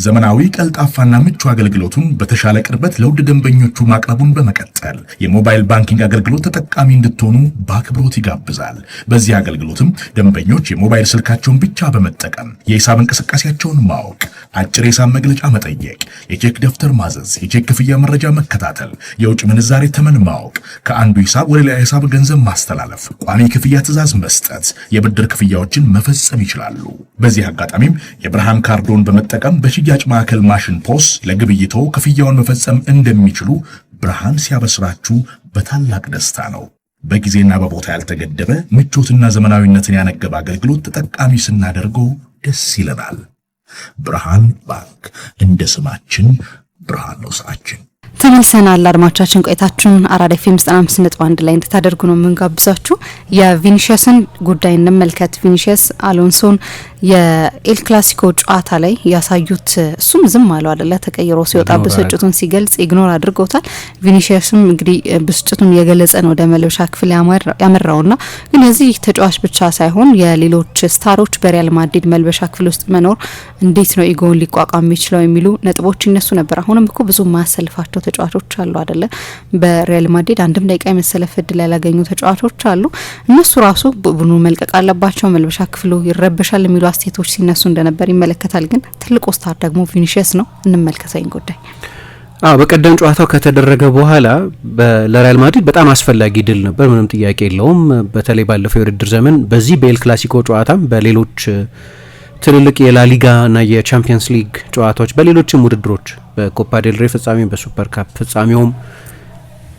ዘመናዊ ቀልጣፋና ምቹ አገልግሎቱን በተሻለ ቅርበት ለውድ ደንበኞቹ ማቅረቡን በመቀጠል የሞባይል ባንኪንግ አገልግሎት ተጠቃሚ እንድትሆኑ በአክብሮት ይጋብዛል። በዚህ አገልግሎትም ደንበኞች የሞባይል ስልካቸውን ብቻ በመጠቀም የሂሳብ እንቅስቃሴያቸውን ማወቅ፣ አጭር የሂሳብ መግለጫ መጠየቅ፣ የቼክ ደብተር ማዘዝ፣ የቼክ ክፍያ መረጃ መከታተል፣ የውጭ ምንዛሬ ተመን ማወቅ፣ ከአንዱ ሂሳብ ወደ ሌላ ሂሳብ ገንዘብ ማስተላለፍ፣ ቋሚ ክፍያ ትዕዛዝ መስጠት፣ የብድር ክፍያዎችን መፈጸም ይችላሉ። በዚህ አጋጣሚም የብርሃን ካርዶን በመጠቀም በሽያጭ ማዕከል ማሽን ፖስ ለግብይቶ ክፍያውን መፈጸም እንደሚችሉ ብርሃን ሲያበስራችሁ በታላቅ ደስታ ነው። በጊዜና በቦታ ያልተገደበ ምቾትና ዘመናዊነትን ያነገበ አገልግሎት ተጠቃሚ ስናደርገው ደስ ይለናል። ብርሃን ባንክ፣ እንደ ስማችን ብርሃን ነው ስራችን። ተመልሰናል። አድማጮቻችን ቆይታችሁን አራዳ ኤፍ ኤም 95.1 ላይ እንድታደርጉ ነው የምንጋብዛችሁ። የቪኒሺየስን ጉዳይ እንመልከት። ቪኒሺየስ አሎንሶን የኤል ክላሲኮ ጨዋታ ላይ ያሳዩት እሱም ዝም አለው አይደለ? ተቀይሮ ሲወጣ ብስጭቱን ሲገልጽ ኢግኖር አድርገውታል። ቪኒሺየስም እንግዲህ ብስጭቱን የገለጸ ነው ወደ መልበሻ ክፍል ያመራውና ግን የዚህ ተጫዋች ብቻ ሳይሆን የሌሎች ስታሮች በሪያል ማድሪድ መልበሻ ክፍል ውስጥ መኖር እንዴት ነው ኢጎን ሊቋቋም የሚችለው የሚሉ ነጥቦች ይነሱ ነበር። አሁንም እኮ ብዙ ማሰልፋቸው ተጫዋቾች አሉ አይደለ? በሪያል ማድሪድ አንድም ደቂቃ የመሰለፍ እድል ያላገኙ ተጫዋቾች አሉ። እነሱ ራሱ ቡድኑ መልቀቅ አለባቸው፣ መልበሻ ክፍሉ ይረበሻል የሚሉ አስተያየቶች ሲነሱ እንደነበር ይመለከታል። ግን ትልቁ ስታር ደግሞ ቪኒሺየስ ነው። እንመልከተኝ ጉዳይ በቀደም ጨዋታው ከተደረገ በኋላ ለሪያል ማድሪድ በጣም አስፈላጊ ድል ነበር፣ ምንም ጥያቄ የለውም። በተለይ ባለፈው የውድድር ዘመን በዚህ በኤል ክላሲኮ ጨዋታም በሌሎች ትልልቅ የላሊጋ እና የቻምፒየንስ ሊግ ጨዋታዎች በሌሎችም ውድድሮች በኮፓ ዴል ሬ ፍጻሜ በሱፐር ካፕ ፍጻሜውም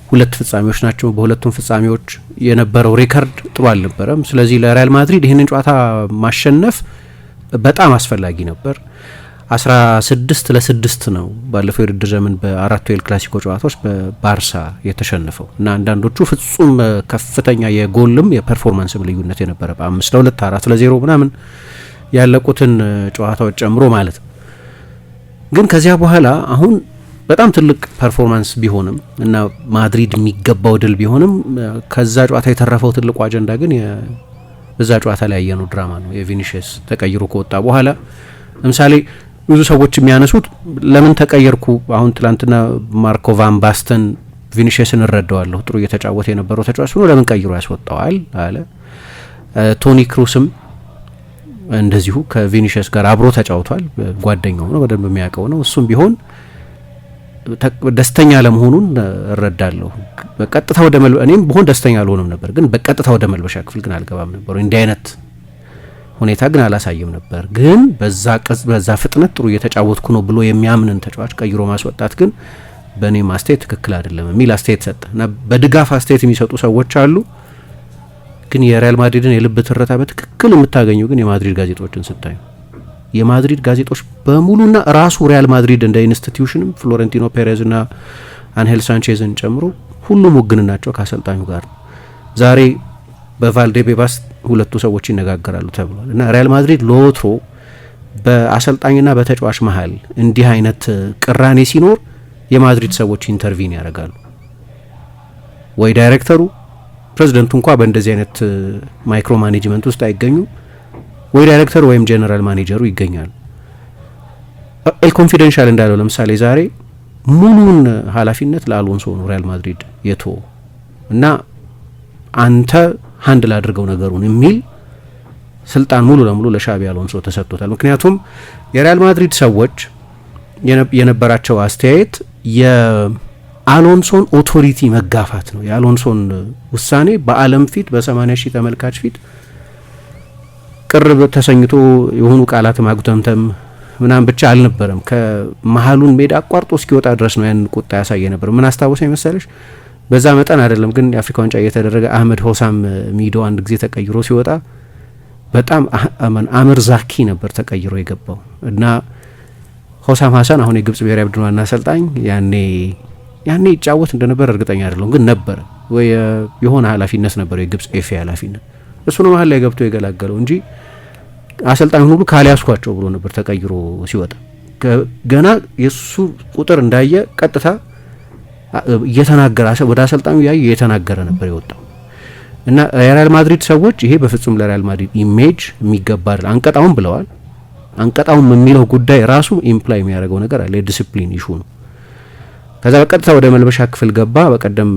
ሁለት ፍጻሜዎች ናቸው። በሁለቱም ፍጻሜዎች የነበረው ሬከርድ ጥሩ አልነበረም። ስለዚህ ለሪያል ማድሪድ ይህንን ጨዋታ ማሸነፍ በጣም አስፈላጊ ነበር። 16-6 ነው ባለፈው የውድድር ዘመን በአራቱ ኤል ክላሲኮ ጨዋታዎች በባርሳ የተሸነፈው እና አንዳንዶቹ ፍጹም ከፍተኛ የጎልም የፐርፎርማንስም ልዩነት የነበረ በ5-2 4-0 ምናምን ያለቁትን ጨዋታዎች ጨምሮ ማለት ነው። ግን ከዚያ በኋላ አሁን በጣም ትልቅ ፐርፎርማንስ ቢሆንም እና ማድሪድ የሚገባው ድል ቢሆንም ከዛ ጨዋታ የተረፈው ትልቁ አጀንዳ ግን በዛ ጨዋታ ላይ ያየነው ድራማ ነው። የቪኒሺየስ ተቀይሮ ከወጣ በኋላ ለምሳሌ ብዙ ሰዎች የሚያነሱት ለምን ተቀየርኩ፣ አሁን ትላንትና ማርኮ ቫን ባስተን ቪኒሺየስን እረዳዋለሁ፣ ጥሩ እየተጫወተ የነበረው ተጫዋች ነው፣ ለምን ቀይሮ ያስወጣዋል አለ። ቶኒ ክሩስም እንደዚሁ ከቪኒሺየስ ጋር አብሮ ተጫውቷል፣ ጓደኛው ነው፣ በደንብ የሚያውቀው ነው። እሱም ቢሆን ደስተኛ ለመሆኑን እረዳለሁ። በቀጥታ ወደ እኔም ቢሆን ደስተኛ አልሆንም ነበር፣ ግን በቀጥታ ወደ መልበሻ ክፍል ግን አልገባም ነበር። እንዲህ አይነት ሁኔታ ግን አላሳየም ነበር። ግን በዛ ፍጥነት ጥሩ እየተጫወትኩ ነው ብሎ የሚያምንን ተጫዋች ቀይሮ ማስወጣት ግን በእኔ አስተያየት ትክክል አይደለም የሚል አስተያየት ሰጠ እና በድጋፍ አስተያየት የሚሰጡ ሰዎች አሉ። ግን የሪያል ማድሪድን የልብ ትርታ በትክክል የምታገኙ ግን የማድሪድ ጋዜጦችን ስታዩ የማድሪድ ጋዜጦች በሙሉና ራሱ ሪያል ማድሪድ እንደ ኢንስቲትዩሽንም ፍሎሬንቲኖ ፔሬዝ እና አንሄል ሳንቼዝን ጨምሮ ሁሉም ውግንናቸው ከአሰልጣኙ ጋር ነው። ዛሬ በቫልዴቤባስ ሁለቱ ሰዎች ይነጋገራሉ ተብሏል እና ሪያል ማድሪድ ለወትሮ በአሰልጣኝና በተጫዋች መሀል እንዲህ አይነት ቅራኔ ሲኖር የማድሪድ ሰዎች ኢንተርቪን ያደርጋሉ። ወይ ዳይሬክተሩ ፕሬዚደንቱ እንኳ በእንደዚህ አይነት ማይክሮ ማኔጅመንት ውስጥ አይገኙ፣ ወይ ዳይሬክተር ወይም ጄኔራል ማኔጀሩ ይገኛሉ። ኤል ኮንፊደንሻል እንዳለው ለምሳሌ ዛሬ ሙሉን ኃላፊነት ለአሎንሶ ነው ሪያል ማድሪድ የቶ እና አንተ ሃንድል አድርገው ነገሩን የሚል ስልጣን ሙሉ ለሙሉ ለሻቢ አሎንሶ ተሰጥቶታል። ምክንያቱም የሪያል ማድሪድ ሰዎች የነበራቸው አስተያየት የአሎንሶን ኦቶሪቲ መጋፋት ነው። የአሎንሶን ውሳኔ በዓለም ፊት በ80 ሺህ ተመልካች ፊት ቅርብ ተሰኝቶ የሆኑ ቃላት ማጉተምተም ምናምን ብቻ አልነበረም። ከመሀሉን ሜዳ አቋርጦ እስኪወጣ ድረስ ነው ያን ቁጣ ያሳየ ነበር። ምን አስታወሰኝ መሰለሽ? በዛ መጠን አይደለም ግን የአፍሪካ ዋንጫ እየተደረገ አህመድ ሆሳም ሚዶ አንድ ጊዜ ተቀይሮ ሲወጣ በጣም አምር ዛኪ ነበር ተቀይሮ የገባው እና ሆሳም ሀሰን አሁን የግብጽ ብሔራዊ ቡድን ዋና አሰልጣኝ ያኔ ይጫወት እንደነበር እርግጠኛ አይደለሁም፣ ግን ነበር ወይ የሆነ ኃላፊነት ነበር የግብጽ ኤፍ ኃላፊነት። እሱ ነው መሀል ላይ ገብቶ የገላገለው እንጂ አሰልጣኝ ሁሉ ካሊያስኳቸው ብሎ ነበር ተቀይሮ ሲወጣ። ገና የሱ ቁጥር እንዳየ ቀጥታ እየተናገረ ወደ አሰልጣኙ ያየ እየተናገረ ነበር የወጣው እና የሪያል ማድሪድ ሰዎች ይሄ በፍጹም ለሪያል ማድሪድ ኢሜጅ የሚገባ አንቀጣውን ብለዋል። አንቀጣውም የሚለው ጉዳይ ራሱ ኢምፕላይ የሚያደርገው ነገር አለ። የዲሲፕሊን ኢሹ ነው። ከዛ በቀጥታ ወደ መልበሻ ክፍል ገባ። በቀደም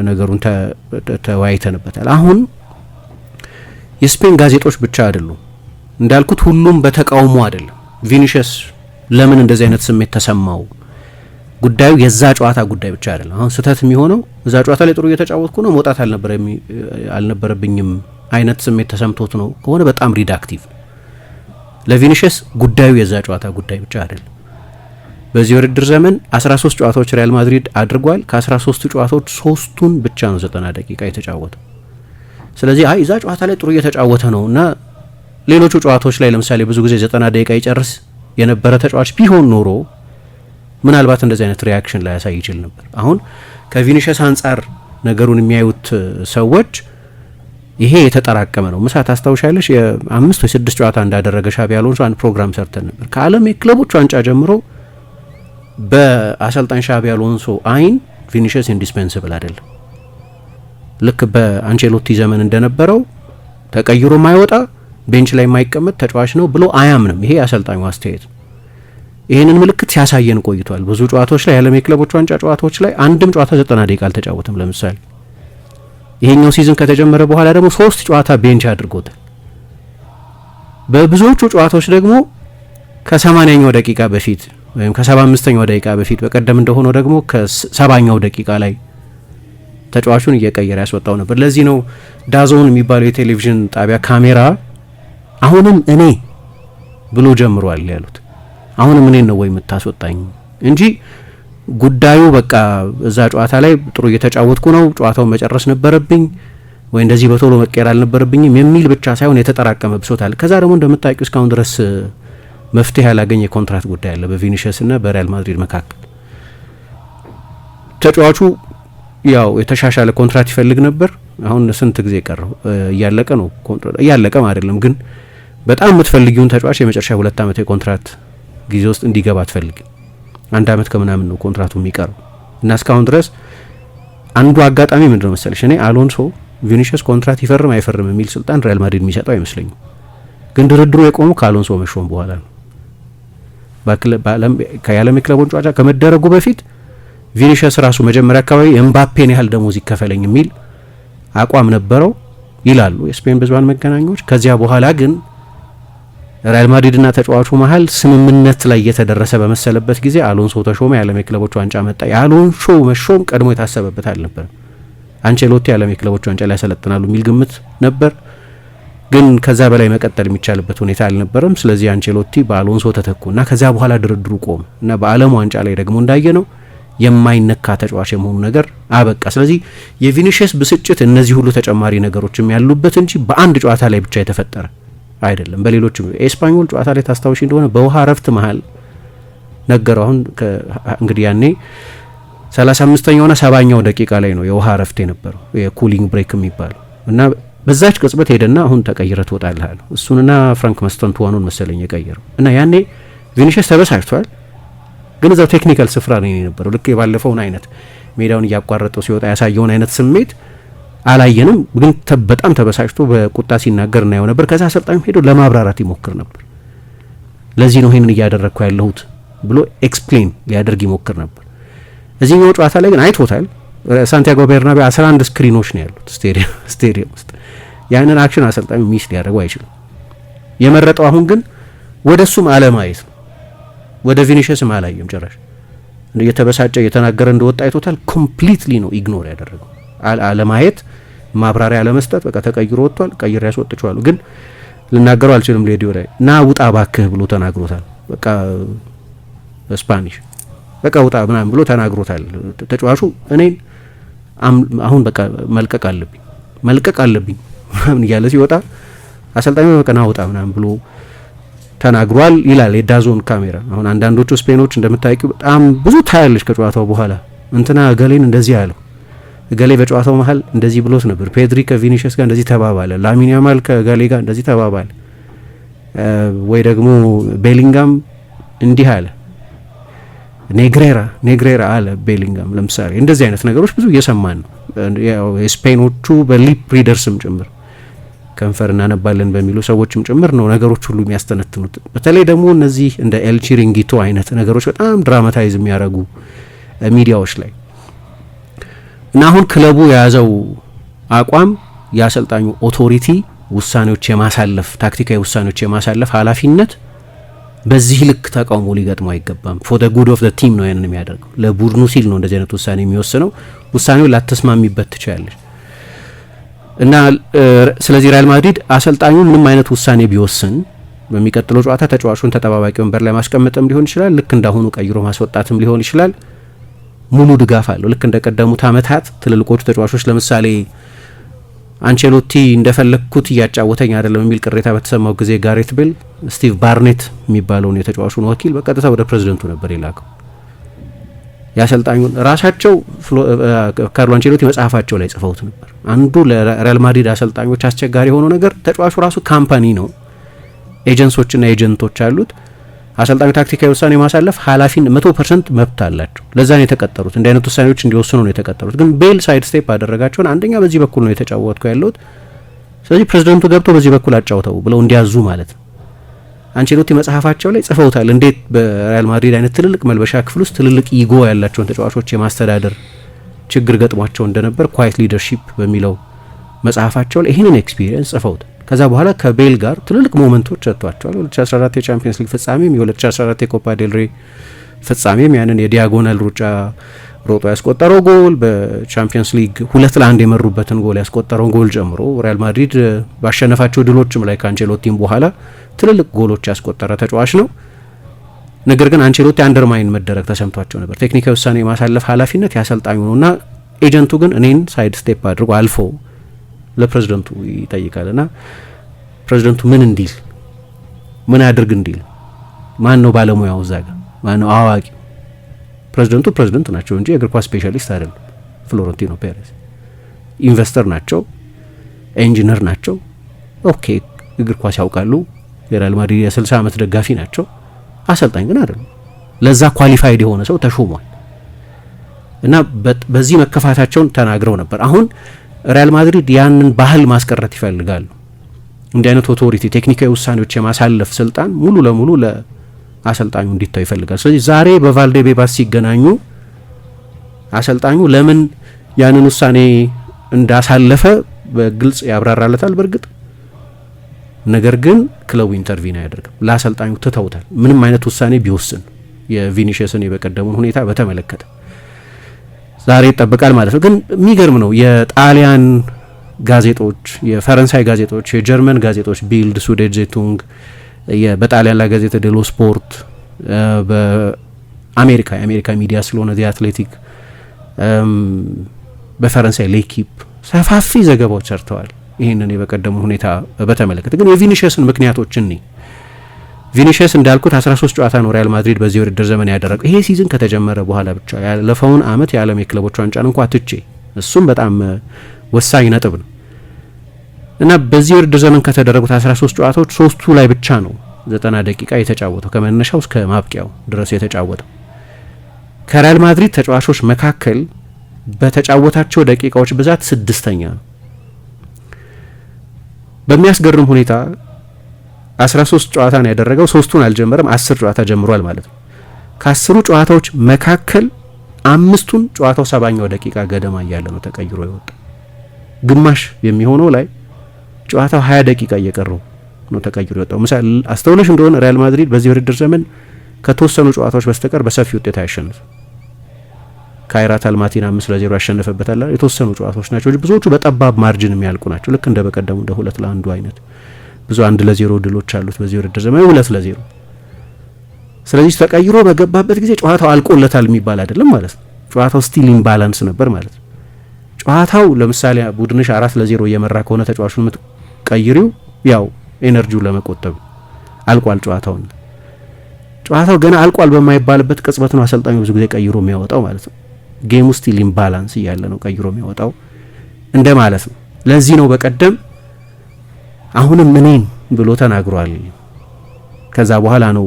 ነገሩን ተወያይተንበታል። አሁን የስፔን ጋዜጦች ብቻ አይደሉም እንዳልኩት፣ ሁሉም በተቃውሞ አይደለም። ቪኒሽስ ለምን እንደዚህ አይነት ስሜት ተሰማው? ጉዳዩ የዛ ጨዋታ ጉዳይ ብቻ አይደለም። አሁን ስህተት የሚሆነው እዛ ጨዋታ ላይ ጥሩ እየተጫወትኩ ነው መውጣት አልነበረብኝም አይነት ስሜት ተሰምቶት ነው ከሆነ በጣም ሪዳክቲቭ። ለቪኒሽስ ጉዳዩ የዛ ጨዋታ ጉዳይ ብቻ አይደለም። በዚህ ውድድር ዘመን 13 ጨዋታዎች ሪያል ማድሪድ አድርጓል። ከ13ቱ ጨዋታዎች 3ቱን ብቻ ነው 90 ደቂቃ የተጫወተው። ስለዚህ እዛ ጨዋታ ላይ ጥሩ እየተጫወተ ነው እና ሌሎቹ ጨዋታዎች ላይ ለምሳሌ ብዙ ጊዜ 90 ደቂቃ ይጨርስ የነበረ ተጫዋች ቢሆን ኖሮ ምናልባት እንደዚህ አይነት ሪያክሽን ላይ ያሳይ ይችል ነበር። አሁን ከቪኒሽስ አንጻር ነገሩን የሚያዩት ሰዎች ይሄ የተጠራቀመ ነው። ምሳ ታስታውሻለሽ? የ5 ወይ 6 ጨዋታ እንዳደረገ ሻቢ አሎንሶ አንድ ፕሮግራም ሰርተን ነበር። ከዓለም የክለቦች ዋንጫ ጀምሮ በአሰልጣኝ ሻቢ አሎንሶ አይን ቪኒሽስ ኢንዲስፔንስብል አይደለም። ልክ በአንቼሎቲ ዘመን እንደነበረው ተቀይሮ ማይወጣ ቤንች ላይ የማይቀመጥ ተጫዋች ነው ብሎ አያምንም። ይሄ አሰልጣኙ አስተያየት። ይህንን ምልክት ሲያሳየን ቆይቷል። ብዙ ጨዋታዎች ላይ የዓለም የክለቦች ዋንጫ ጨዋታዎች ላይ አንድም ጨዋታ 90 ደቂቃ አልተጫወተም። ለምሳሌ ይሄኛው ሲዝን ከተጀመረ በኋላ ደግሞ 3 ጨዋታ ቤንች አድርጎታል። በብዙዎቹ ጨዋታዎች ደግሞ ከ80ኛው ደቂቃ በፊት ወይም ከ75ኛው ደቂቃ በፊት፣ በቀደም እንደሆነው ደግሞ ከ70ኛው ደቂቃ ላይ ተጫዋቹን እየቀየረ ያስወጣው ነበር። ለዚህ ነው ዳዞን የሚባለው የቴሌቪዥን ጣቢያ ካሜራ አሁንም እኔ ብሎ ጀምሯል ያሉት። አሁንም እኔን ነው ወይ የምታስወጣኝ እንጂ ጉዳዩ በቃ እዛ ጨዋታ ላይ ጥሩ እየተጫወትኩ ነው፣ ጨዋታውን መጨረስ ነበረብኝ ወይ እንደዚህ በቶሎ መቀየር አልነበረብኝም የሚል ብቻ ሳይሆን የተጠራቀመ ብሶት አለ። ከዛ ደግሞ እንደምታውቂው እስካሁን ድረስ መፍትሄ ያላገኘ የኮንትራት ጉዳይ አለ በቪኒሽስ እና በሪያል ማድሪድ መካከል። ተጫዋቹ ያው የተሻሻለ ኮንትራት ይፈልግ ነበር። አሁን ስንት ጊዜ ቀረው? እያለቀ ነው። እያለቀም አይደለም ግን በጣም የምትፈልጊውን ተጫዋች የመጨረሻ 2 ዓመት የኮንትራት ጊዜ ውስጥ እንዲገባ አትፈልጊም። 1 ዓመት ከምናምን ነው ኮንትራቱ የሚቀረው እና እስካሁን ድረስ አንዱ አጋጣሚ ምንድነው መሰለሽ፣ እኔ አሎንሶ ቪኒሽስ ኮንትራት ይፈርም አይፈርም የሚል ስልጣን ሪያል ማድሪድ የሚሰጠው አይመስለኝም። ግን ድርድሩ የቆመው ከአሎንሶ መሾም በኋላ ነው። ከዓለም የክለቦች ዋንጫ ከመደረጉ በፊት ቪኒሽስ ራሱ መጀመሪያ አካባቢ ኤምባፔን ያህል ደሞዝ ይከፈለኝ የሚል አቋም ነበረው ይላሉ የስፔን ብዙሃን መገናኛዎች። ከዚያ በኋላ ግን ሪያል ማድሪድና ተጫዋቹ መሀል ስምምነት ላይ የተደረሰ በመሰለበት ጊዜ አሎንሶ ተሾመ፣ የዓለም የክለቦች ዋንጫ መጣ። የአሎንሶ መሾም ቀድሞ የታሰበበት አልነበረም። አንቼሎቲ የዓለም የክለቦች ዋንጫ ላይ ያሰለጥናሉ የሚል ግምት ነበር፣ ግን ከዛ በላይ መቀጠል የሚቻልበት ሁኔታ አልነበረም። ስለዚህ አንቼሎቲ በአሎንሶ ተተኩ እና ከዛ በኋላ ድርድሩ ቆመ እና በዓለም ዋንጫ ላይ ደግሞ እንዳየ ነው የማይነካ ተጫዋች የመሆኑ ነገር አበቃ። ስለዚህ የቪኒሽስ ብስጭት እነዚህ ሁሉ ተጨማሪ ነገሮችም ያሉበት እንጂ በአንድ ጨዋታ ላይ ብቻ የተፈጠረ አይደለም። በሌሎችም ኤስፓኞል ጨዋታ ላይ ታስታውሺ እንደሆነ በውሃ ረፍት መሀል ነገረው። አሁን እንግዲህ ያኔ 35ኛውና 70ኛው ደቂቃ ላይ ነው የውሃ ረፍት የነበረው የኩሊንግ ብሬክ የሚባለው እና በዛች ቅጽበት ሄደና አሁን ተቀይረ ትወጣለህ አለው። እሱንና ፍራንክ መስተንቱዋኑን መሰለኝ የቀየረው እና ያኔ ቪኒሽስ ተበሳጭቷል። ግን እዛው ቴክኒካል ስፍራ ነው የነበረው። ልክ የባለፈውን አይነት ሜዳውን እያቋረጠው ሲወጣ ያሳየውን አይነት ስሜት አላየንም። ግን በጣም ተበሳጭቶ በቁጣ ሲናገር እናየው ነበር። ከዛ አሰልጣኙ ሄዶ ለማብራራት ይሞክር ነበር። ለዚህ ነው ይሄንን እያደረግኩ ያለሁት ብሎ ኤክስፕሌን ሊያደርግ ይሞክር ነበር። እዚህኛው ጨዋታ ላይ ግን አይቶታል። ሳንቲያጎ ቤርናቤው 11 ስክሪኖች ነው ያሉት ስቴዲየም ውስጥ። ያንን አክሽን አሰልጣኙ ሚስ ሊያደርገው አይችልም። የመረጠው አሁን ግን ወደሱም አለማየት ነው። ወደ ቪኒሽስም አላየም ጭራሽ። እየተበሳጨ እየተናገረ እንደወጣ አይቶታል። ኮምፕሊትሊ ነው ኢግኖር ያደረገው። አለማየት፣ ማብራሪያ አለመስጠት። በቃ ተቀይሮ ወጥቷል። ቀይሬ ያስወጥቻለሁ ግን ልናገረው አልችልም ሬዲዮ ላይ እና ውጣ ባክህ ብሎ ተናግሮታል። በቃ በስፓኒሽ በቃ ውጣ ምናምን ብሎ ተናግሮታል። ተጫዋቹ እኔን አሁን በቃ መልቀቅ አለብኝ ምናምን እያለ ሲወጣ አሰልጣኙ በቃ ና ውጣ ምናምን ብሎ ተናግሯል ይላል የዳዞን ካሜራ። አሁን አንዳንዶቹ ስፔኖች እንደምታውቂው በጣም ብዙ ታያለሽ ከጨዋታው በኋላ እንትና ገሌን እንደዚህ ያለው ገሌ በጨዋታው መሀል እንደዚህ ብሎት ነበር፣ ፔድሪ ከቪኒሽስ ጋር እንደዚህ ተባባለ፣ ላሚን ያማል ከገሌ ጋር እንደዚህ ተባባለ፣ ወይ ደግሞ ቤሊንጋም እንዲህ አለ፣ ኔግሬራ አለ ቤሊንጋም። ለምሳሌ እንደዚህ አይነት ነገሮች ብዙ እየሰማን ነው። የስፔኖቹ በሊፕ ሪደርስም ጭምር ከንፈር እናነባለን በሚሉ ሰዎችም ጭምር ነው ነገሮች ሁሉ የሚያስተነትኑት። በተለይ ደግሞ እነዚህ እንደ ኤል ቺሪንጊቶ አይነት ነገሮች በጣም ድራማታይዝ የሚያደርጉ ሚዲያዎች ላይ እና አሁን ክለቡ የያዘው አቋም የአሰልጣኙ ኦቶሪቲ ውሳኔዎች የማሳለፍ ታክቲካዊ ውሳኔዎች የማሳለፍ ኃላፊነት በዚህ ልክ ተቃውሞ ሊገጥመው አይገባም። ፎር ዘ ጉድ ኦፍ ዘ ቲም ነው ያንን የሚያደርገው። ለቡድኑ ሲል ነው እንደዚህ አይነት ውሳኔ የሚወስነው። ውሳኔው ላተስማሚበት ትችላለች እና ስለዚህ ሪያል ማድሪድ አሰልጣኙ ምንም አይነት ውሳኔ ቢወስን በሚቀጥለው ጨዋታ ተጫዋቹን ተጠባባቂ ወንበር ላይ ማስቀመጥም ሊሆን ይችላል፣ ልክ እንዳሁኑ ቀይሮ ማስወጣትም ሊሆን ይችላል። ሙሉ ድጋፍ አለው። ልክ እንደቀደሙት አመታት ትልልቆቹ ተጫዋቾች ለምሳሌ አንቸሎቲ እንደፈለግኩት እያጫወተኝ አይደለም የሚል ቅሬታ በተሰማው ጊዜ ጋሬት ቤል ስቲቭ ባርኔት የሚባለውን የተጫዋቹን ወኪል በቀጥታ ወደ ፕሬዚደንቱ ነበር የላከው። የአሰልጣኙን ራሳቸው ካርሎ አንቸሎቲ መጽሐፋቸው ላይ ጽፈውት ነበር። አንዱ ለሪያል ማድሪድ አሰልጣኞች አስቸጋሪ የሆነው ነገር ተጫዋቹ ራሱ ካምፓኒ ነው፣ ኤጀንሶችና ኤጀንቶች አሉት። አሰልጣኙ ታክቲካዊ ውሳኔ ማሳለፍ ኃላፊን 100% መብት አላቸው። ለዛ ነው የተቀጠሩት፣ እንዲህ አይነት ውሳኔዎች እንዲወስኑ ነው የተቀጠሩት። ግን ቤል ሳይድ ስቴፕ አደረጋቸውን። አንደኛ በዚህ በኩል ነው የተጫወትኩ ያለሁት፣ ስለዚህ ፕሬዚደንቱ ገብቶ በዚህ በኩል አጫውተው ብለው እንዲያዙ ማለት ነው። አንቸሎቲ መጽሐፋቸው ላይ ጽፈውታል። እንዴት በሪያል ማድሪድ አይነት ትልልቅ መልበሻ ክፍል ውስጥ ትልልቅ ኢጎ ያላቸውን ተጫዋቾች የማስተዳደር ችግር ገጥሟቸው እንደነበር ኳይት ሊደርሺፕ በሚለው መጽሐፋቸው ላይ ይህንን ኤክስፒሪየንስ ጽፈውታል። ከዛ በኋላ ከቤል ጋር ትልልቅ ሞመንቶች ሰጥቷቸዋል። 2014 የቻምፒየንስ ሊግ ፍጻሜም የ2014 የኮፓ ዴል ሬ ፍጻሜም ያንን የዲያጎናል ሩጫ ሮጦ ያስቆጠረው ጎል፣ በቻምፒየንስ ሊግ 2-1 የመሩበትን ጎል ያስቆጠረው ጎል ጨምሮ ሪያል ማድሪድ ባሸነፋቸው ድሎችም ላይ ከአንቸሎቲም በኋላ ትልልቅ ጎሎች ያስቆጠረ ተጫዋች ነው። ነገር ግን አንቸሎቲ አንደርማይን መደረግ ተሰምቷቸው ነበር። ቴክኒካዊ ውሳኔ የማሳለፍ ኃላፊነት ያሰልጣኙ ነውና ኤጀንቱ ግን እኔን ሳይድ ስቴፕ አድርጎ አልፎ ለፕሬዚደንቱ ይጠይቃልና ፕሬዚደንቱ ምን እንዲል ምን አድርግ እንዲል ማን ነው ባለሙያው እዛ ጋር ማን ነው አዋቂው? ፕሬዚደንቱ ፕሬዚደንት ናቸው እንጂ የእግር ኳስ ስፔሻሊስት አይደለም። ፍሎረንቲኖ ፔሬዝ ኢንቨስተር ናቸው፣ ኢንጂነር ናቸው። ኦኬ እግር ኳስ ያውቃሉ። የሪያል ማድሪድ የ60 ዓመት ደጋፊ ናቸው። አሰልጣኝ ግን አይደለም። ለዛ ኳሊፋይድ የሆነ ሰው ተሾሟል እና በዚህ መከፋታቸውን ተናግረው ነበር። አሁን ሪያል ማድሪድ ያንን ባህል ማስቀረት ይፈልጋሉ። እንዲህ አይነት ኦቶሪቲ ቴክኒካዊ ውሳኔዎች የማሳለፍ ስልጣን ሙሉ ለሙሉ ለአሰልጣኙ እንዲታው ይፈልጋል። ስለዚህ ዛሬ በቫልዴቤባስ ሲገናኙ አሰልጣኙ ለምን ያንን ውሳኔ እንዳሳለፈ በግልጽ ያብራራለታል። በእርግጥ ነገር ግን ክለቡ ኢንተርቪን አያደርግም። ለአሰልጣኙ ትተውታል። ምንም አይነት ውሳኔ ቢወስን የቪኒሽስን የበቀደሙን ሁኔታ በተመለከተ ዛሬ ይጠበቃል ማለት ነው። ግን የሚገርም ነው። የጣሊያን ጋዜጦች፣ የፈረንሳይ ጋዜጦች፣ የጀርመን ጋዜጦች ቢልድ፣ ሱዴድ ዜቱንግ፣ በጣሊያን ላ ጋዜጣ ዴሎ ስፖርት፣ የአሜሪካ ሚዲያ ስለሆነ ዚ አትሌቲክ፣ በፈረንሳይ ሌኪፕ ሰፋፊ ዘገባዎች ሰርተዋል ይህንን የበቀደሙ ሁኔታ በተመለከተ። ግን የቪኒሽስን ምክንያቶች እኔ ቪኒሽስ እንዳልኩት 13 ጨዋታ ነው ሪያል ማድሪድ በዚህ ውድድር ዘመን ያደረገው። ይሄ ሲዝን ከተጀመረ በኋላ ብቻ ያለፈውን አመት የዓለም የክለቦች ዋንጫን እንኳ ትቼ እሱም በጣም ወሳኝ ነጥብ ነው እና በዚህ ውድድር ዘመን ከተደረጉት 13 ጨዋታዎች 3ቱ ላይ ብቻ ነው 90 ደቂቃ የተጫወተው፣ ከመነሻው እስከ ማብቂያው ድረስ የተጫወተው። ከሪያል ማድሪድ ተጫዋቾች መካከል በተጫወታቸው ደቂቃዎች ብዛት 6ኛ ነው። በሚያስገርም ሁኔታ 13 ጨዋታ ነው ያደረገው። 3ቱን አልጀመረም፣ 10 ጨዋታ ጀምሯል ማለት ነው። ከ10ሩ ጨዋታዎች መካከል 5ቱን ጨዋታው 70ኛው ደቂቃ ገደማ እያለ ነው ተቀይሮ የወጣው። ግማሽ የሚሆነው ላይ ጨዋታው 20 ደቂቃ እየቀረው ነው ተቀይሮ የወጣው። ምሳሌ አስተውለሽ እንደሆነ ሪያል ማድሪድ በዚህ ውድድር ዘመን ከተወሰኑ ጨዋታዎች በስተቀር በሰፊ ውጤት አያሸንፍም። ካይራት አልማቲን 5-0 ያሸነፈበታል። የተወሰኑ ጨዋታዎች ናቸው፣ ብዙዎቹ በጠባብ ማርጅን የሚያልቁ ናቸው። ልክ እንደ በቀደሙ እንደ 2-1 አይነት ብዙ 1-0 ድሎች አሉት በዚህ ውድድር ዘመን 2-0። ስለዚህ ተቀይሮ በገባበት ጊዜ ጨዋታው አልቆለታል የሚባል አይደለም ማለት ነው። ጨዋታው ስቲል ኢምባላንስ ነበር ማለት ነው። ጨዋታው ለምሳሌ ቡድንሽ 4-0 እየመራ ከሆነ ተጫዋቹን የምትቀይሪው ያው ኤነርጂው ለመቆጠብ አልቋል ጨዋታው ገና አልቋል በማይባልበት ቅጽበት ነው አሰልጣኙ ብዙ ጊዜ ቀይሮ የሚያወጣው ማለት ነው። ጌሙ ስቲል ኢምባላንስ እያለ ነው ቀይሮ የሚያወጣው እንደ ማለት ነው። ለዚህ ነው በቀደም አሁንም እኔን ብሎ ተናግሯል። ከዛ በኋላ ነው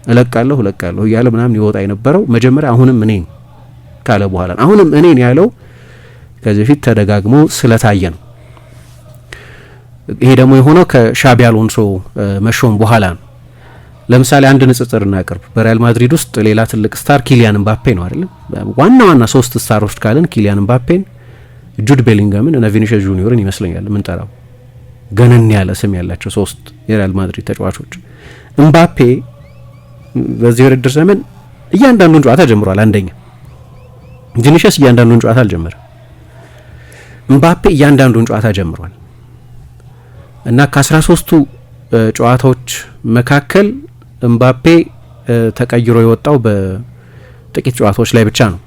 እለቃለሁ እያለ ምናምን ይወጣ የነበረው መጀመሪያ አሁንም እኔን ካለ በኋላ አሁንም እኔን ያለው ከዚህ በፊት ተደጋግሞ ስለታየ ነው። ይሄ ደግሞ የሆነው ከሻቢ አሎንሶ መሾም በኋላ ነው። ለምሳሌ አንድ ንጽጽር እናቅርብ። በሪያል ማድሪድ ውስጥ ሌላ ትልቅ ስታር ኪሊያን ምባፔ ነው አይደለም? ዋና ዋና 3 ስታሮች ካለን ኪሊያን ምባፔን፣ ጁድ ቤሊንጋምን እና ቪኒሺየስ ጁኒዮርን ይመስለኛል የምንጠራው ገነን ያለ ስም ያላቸው 3 የሪያል ማድሪድ ተጫዋቾች። ምባፔ በዚህ ውድድር ዘመን እያንዳንዱን ጨዋታ ጀምሯል። አንደኛ ቪኒሺየስ እያንዳንዱን ጨዋታ አልጀመረም። ምባፔ እያንዳንዱን ጨዋታ ጀምሯል እና ከ13ቱ ጨዋታዎች መካከል ምባፔ ተቀይሮ የወጣው በጥቂት ጨዋታዎች ላይ ብቻ ነው።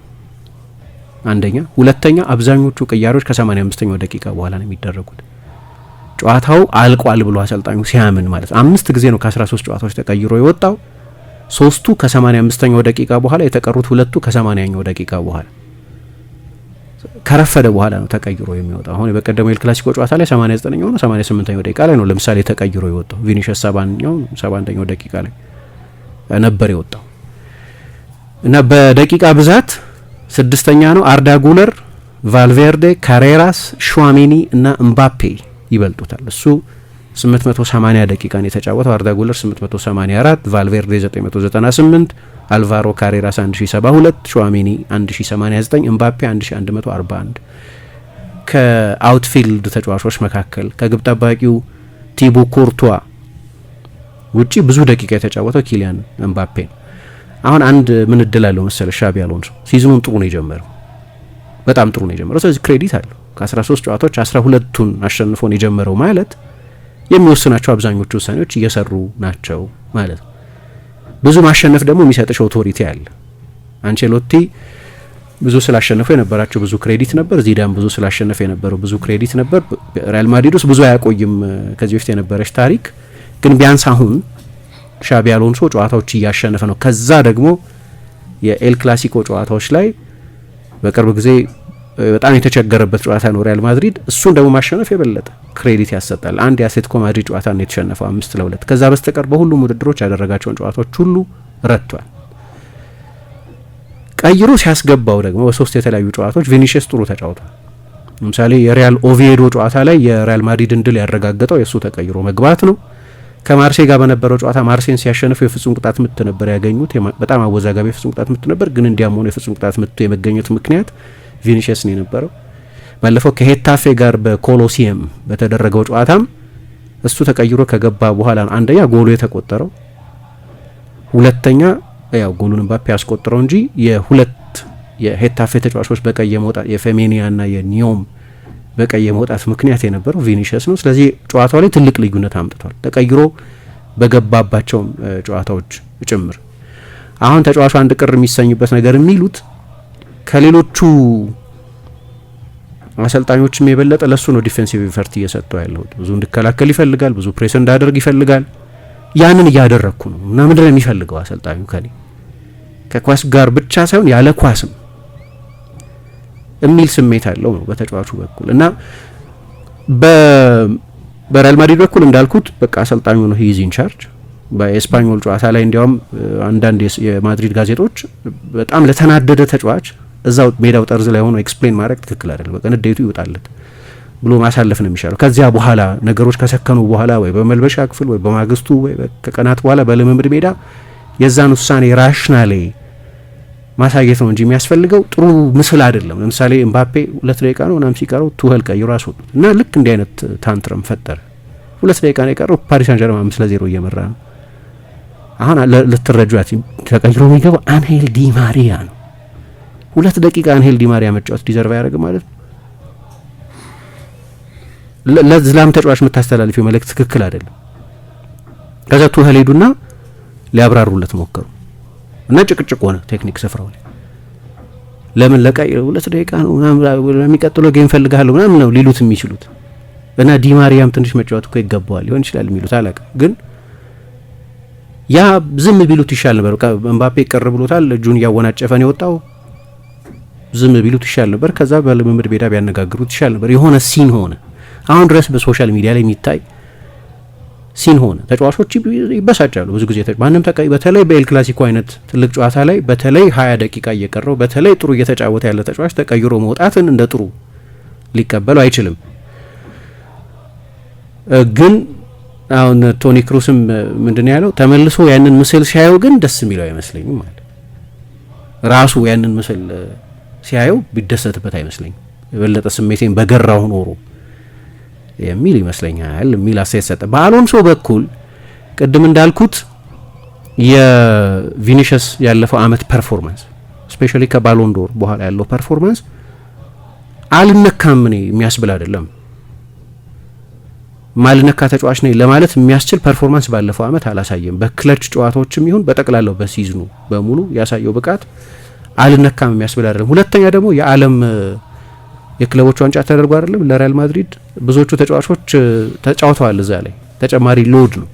አንደኛ። ሁለተኛ አብዛኞቹ ቅያሮች ከ85ኛው ደቂቃ በኋላ ነው የሚደረጉት። ጨዋታው አልቋል ብሎ አሰልጣኙ ሲያምን ማለት ነው። 5 ጊዜ ነው ከ13 ጨዋታዎች ተቀይሮ የወጣው። 3ቱ ከ85ኛው ደቂቃ በኋላ፣ የተቀሩት 2ቱ ከ80ኛው ደቂቃ በኋላ ከረፈደ በኋላ ነው ተቀይሮ የሚወጣው። አሁን በቀደመው ኤል ክላሲኮ ጨዋታ ላይ 89ኛው ነው 88ኛው ደቂቃ ላይ ነው ለምሳሌ ተቀይሮ የወጣው። ቪኒሺየስ 71ኛው ደቂቃ ላይ ነበር የወጣው እና በደቂቃ ብዛት 6ኛ ነው። አርዳ ጉለር፣ ቫልቬርዴ፣ ካሬራስ፣ ሹዋሜኒ እና ምባፔ ይበልጡታል። እሱ 880 ደቂቃን የተጫወተው፣ አርዳ ጉለር 884፣ ቫልቬርዴ 998፣ አልቫሮ ካሬራስ 1072፣ ሹዋሜኒ 1089፣ ምባፔ 1141። ከአውትፊልድ ተጫዋቾች መካከል ከግብ ጠባቂው ቲቦ ኮርቷ ውጪ ብዙ ደቂቃ የተጫወተው ኪሊያን ምባፔ ነው። አሁን አንድ ምን እድል አለው መሰለ ሻቢ አሎንሶ ሲዝኑን ጥሩ ነው የጀመረው፣ በጣም ጥሩ ነው የጀመረው። ስለዚህ ክሬዲት አለው። ከ13 ጨዋታዎች 12ቱን አሸንፎ ነው የጀመረው ማለት የሚወስናቸው አብዛኞቹ ውሳኔዎች እየሰሩ ናቸው ማለት ነው። ብዙ ማሸነፍ ደግሞ የሚሰጥሽ ኦቶሪቲ አለ። አንቸሎቲ ብዙ ስላሸነፈው የነበራቸው ብዙ ክሬዲት ነበር። ዚዳን ብዙ ስላሸነፈ የነበረው ብዙ ክሬዲት ነበር። ሪያል ማድሪድ ውስጥ ብዙ አያቆይም ከዚህ በፊት የነበረች ታሪክ ግን ቢያንስ አሁን ሻቢ አሎንሶ ጨዋታዎች እያሸነፈ ነው። ከዛ ደግሞ የኤል ክላሲኮ ጨዋታዎች ላይ በቅርብ ጊዜ በጣም የተቸገረበት ጨዋታ ነው ሪያል ማድሪድ። እሱን ደግሞ ማሸነፍ የበለጠ ክሬዲት ያሰጣል። አንድ የአትሌቲኮ ማድሪድ ጨዋታ ነው የተሸነፈው 5-2። ከዛ በስተቀር በሁሉም ውድድሮች ያደረጋቸውን ጨዋታዎች ሁሉ ረቷል። ቀይሮ ሲያስገባው ደግሞ በ3 የተለያዩ ጨዋታዎች ቪኒሺየስ ጥሩ ተጫውቷል። ለምሳሌ የሪያል ኦቪዬዶ ጨዋታ ላይ የሪያል ማድሪድን ድል ያረጋገጠው የእሱ ተቀይሮ መግባት ነው። ከማርሴይ ጋር በነበረው ጨዋታ ማርሴይን ሲያሸንፉ የፍጹም ቅጣት ምት ነበር ያገኙት። በጣም አወዛጋቢ የፍጹም ቅጣት ምት ነበር፣ ግን እንዲያም ሆኖ የፍጹም ቅጣት ምቱ የመገኘት ምክንያት ቪኒሺየስ ነው የነበረው። ባለፈው ከሄታፌ ጋር በኮሎሲየም በተደረገው ጨዋታም እሱ ተቀይሮ ከገባ በኋላ ነው አንደኛ ጎሉ የተቆጠረው፣ ሁለተኛ ያው ጎሉን ምባፔ ያስቆጠረው እንጂ የሁለት የሄታፌ ተጫዋቾች በቀይ መውጣት የፌሜኒያ እና የኒዮም በቀይ መውጣት ምክንያት የነበረው ቪኒሺየስ ነው። ስለዚህ ጨዋታው ላይ ትልቅ ልዩነት አምጥቷል፣ ተቀይሮ በገባባቸው ጨዋታዎች ጭምር። አሁን ተጫዋቹ አንድ ቅር የሚሰኝበት ነገር የሚሉት ከሌሎቹ አሰልጣኞችም የበለጠ ለሱ ነው ዲፌንሲቭ ኢፈርት እየሰጠው ያለው። ብዙ እንድከላከል ይፈልጋል፣ ብዙ ፕሬስ እንዳደርግ ይፈልጋል። ያንን እያደረግኩ ነው እና ምንድነው የሚፈልገው አሰልጣኙ ከኔ ከኳስ ጋር ብቻ ሳይሆን ያለ ኳስም የሚል ስሜት አለው ነው በተጫዋቹ በኩል እና በሪያል ማድሪድ በኩል እንዳልኩት በቃ አሰልጣኙ ነው ሂዝ ኢን ቻርጅ። በኤስፓኞል ጨዋታ ላይ እንዲያውም አንዳንድ የማድሪድ ጋዜጦች በጣም ለተናደደ ተጫዋች እዛው ሜዳው ጠርዝ ላይ ሆኖ ኤክስፕሌን ማድረግ ትክክል አይደለም፣ በቃ ንዴቱ ይወጣለት ብሎ ማሳለፍ ነው የሚሻለው። ከዚያ በኋላ ነገሮች ከሰከኑ በኋላ ወይ በመልበሻ ክፍል ወይ በማግስቱ ወይ ከቀናት በኋላ በልምምድ ሜዳ የዛን ውሳኔ ራሽናሌ ማሳየት ነው እንጂ የሚያስፈልገው ጥሩ ምስል አይደለም። ለምሳሌ ምባፔ 2 ደቂቃ ነው ምናምን ሲቀረው ቱኸል ቀይሮ አስወጡት እና ልክ እንዲህ አይነት ታንትረም ፈጠረ። 2 ደቂቃ ነው የቀረው፣ ፓሪስ ሳን ጀርማን 5-0 እየመራ ነው። አሁን ልትረጇት ተቀይሮ የሚገባው አንሄል ዲ ማሪያ ነው። 2 ደቂቃ አንሄል ዲ ማሪያ መጫወት ዲዘርቭ ያደርግ ማለት ነው። ለዝላም ተጫዋች የምታስተላልፊው መልእክት ትክክል አይደለም። ከዛ ቱኸል ሄዱና ሊያብራሩለት ሞከሩ እና ጭቅጭቅ ሆነ ቴክኒክ ስፍራው ላይ። ለምን ለቀይ 2 ደቂቃ ነው ምናምን ለሚቀጥለው ጌም ፈልጋለሁ ምናምን ነው ሊሉት የሚችሉት እና ዲ ማሪያም ትንሽ መጫወት እኮ ይገባዋል ሊሆን ይችላል የሚሉት አላውቅም። ግን ያ ዝም ቢሉት ይሻል ነበር። ምባፔ ቀር ብሎታል፣ እጁን እያወናጨፈ ነው የወጣው። ዝም ቢሉት ይሻል ነበር። ከዛ በልምምድ ሜዳ ቢያነጋግሩት ይሻል ነበር። የሆነ ሲን ሆነ። አሁን ድረስ በሶሻል ሚዲያ ላይ የሚታይ ሲን ሆነ። ተጫዋቾች ይበሳጫሉ ብዙ ጊዜ ማንም በተለይ በኤል ክላሲኮ አይነት ትልቅ ጨዋታ ላይ በተለይ 20 ደቂቃ እየቀረው በተለይ ጥሩ እየተጫወተ ያለ ተጫዋች ተቀይሮ መውጣትን እንደ ጥሩ ሊቀበሉ አይችልም። ግን አሁን ቶኒ ክሩስም ምንድነው ያለው ተመልሶ ያንን ምስል ሲያየው ግን ደስ የሚለው አይመስለኝም ማለት ራሱ ያንን ምስል ሲያየው ቢደሰትበት አይመስለኝም የበለጠ ስሜቴን በገራው ኖሮ የሚል ይመስለኛል የሚል አስተያየት ሰጠ። በአሎንሶ በኩል ቅድም እንዳልኩት የቪኒሽስ ያለፈው አመት ፐርፎርማንስ ስፔሻሊ ከባሎን ዶር በኋላ ያለው ፐርፎርማንስ አልነካም እኔ የሚያስብል አይደለም። ማልነካ ተጫዋች ነኝ ለማለት የሚያስችል ፐርፎርማንስ ባለፈው አመት አላሳየም። በክለች ጨዋታዎችም ይሁን በጠቅላላው በሲዝኑ በሙሉ ያሳየው ብቃት አልነካም የሚያስብል አይደለም። ሁለተኛ ደግሞ የዓለም የክለቦች ዋንጫ ተደርጎ አይደለም ለሪያል ማድሪድ ብዙዎቹ ተጫዋቾች ተጫውተዋል። እዛ ላይ ተጨማሪ ሎድ ነው።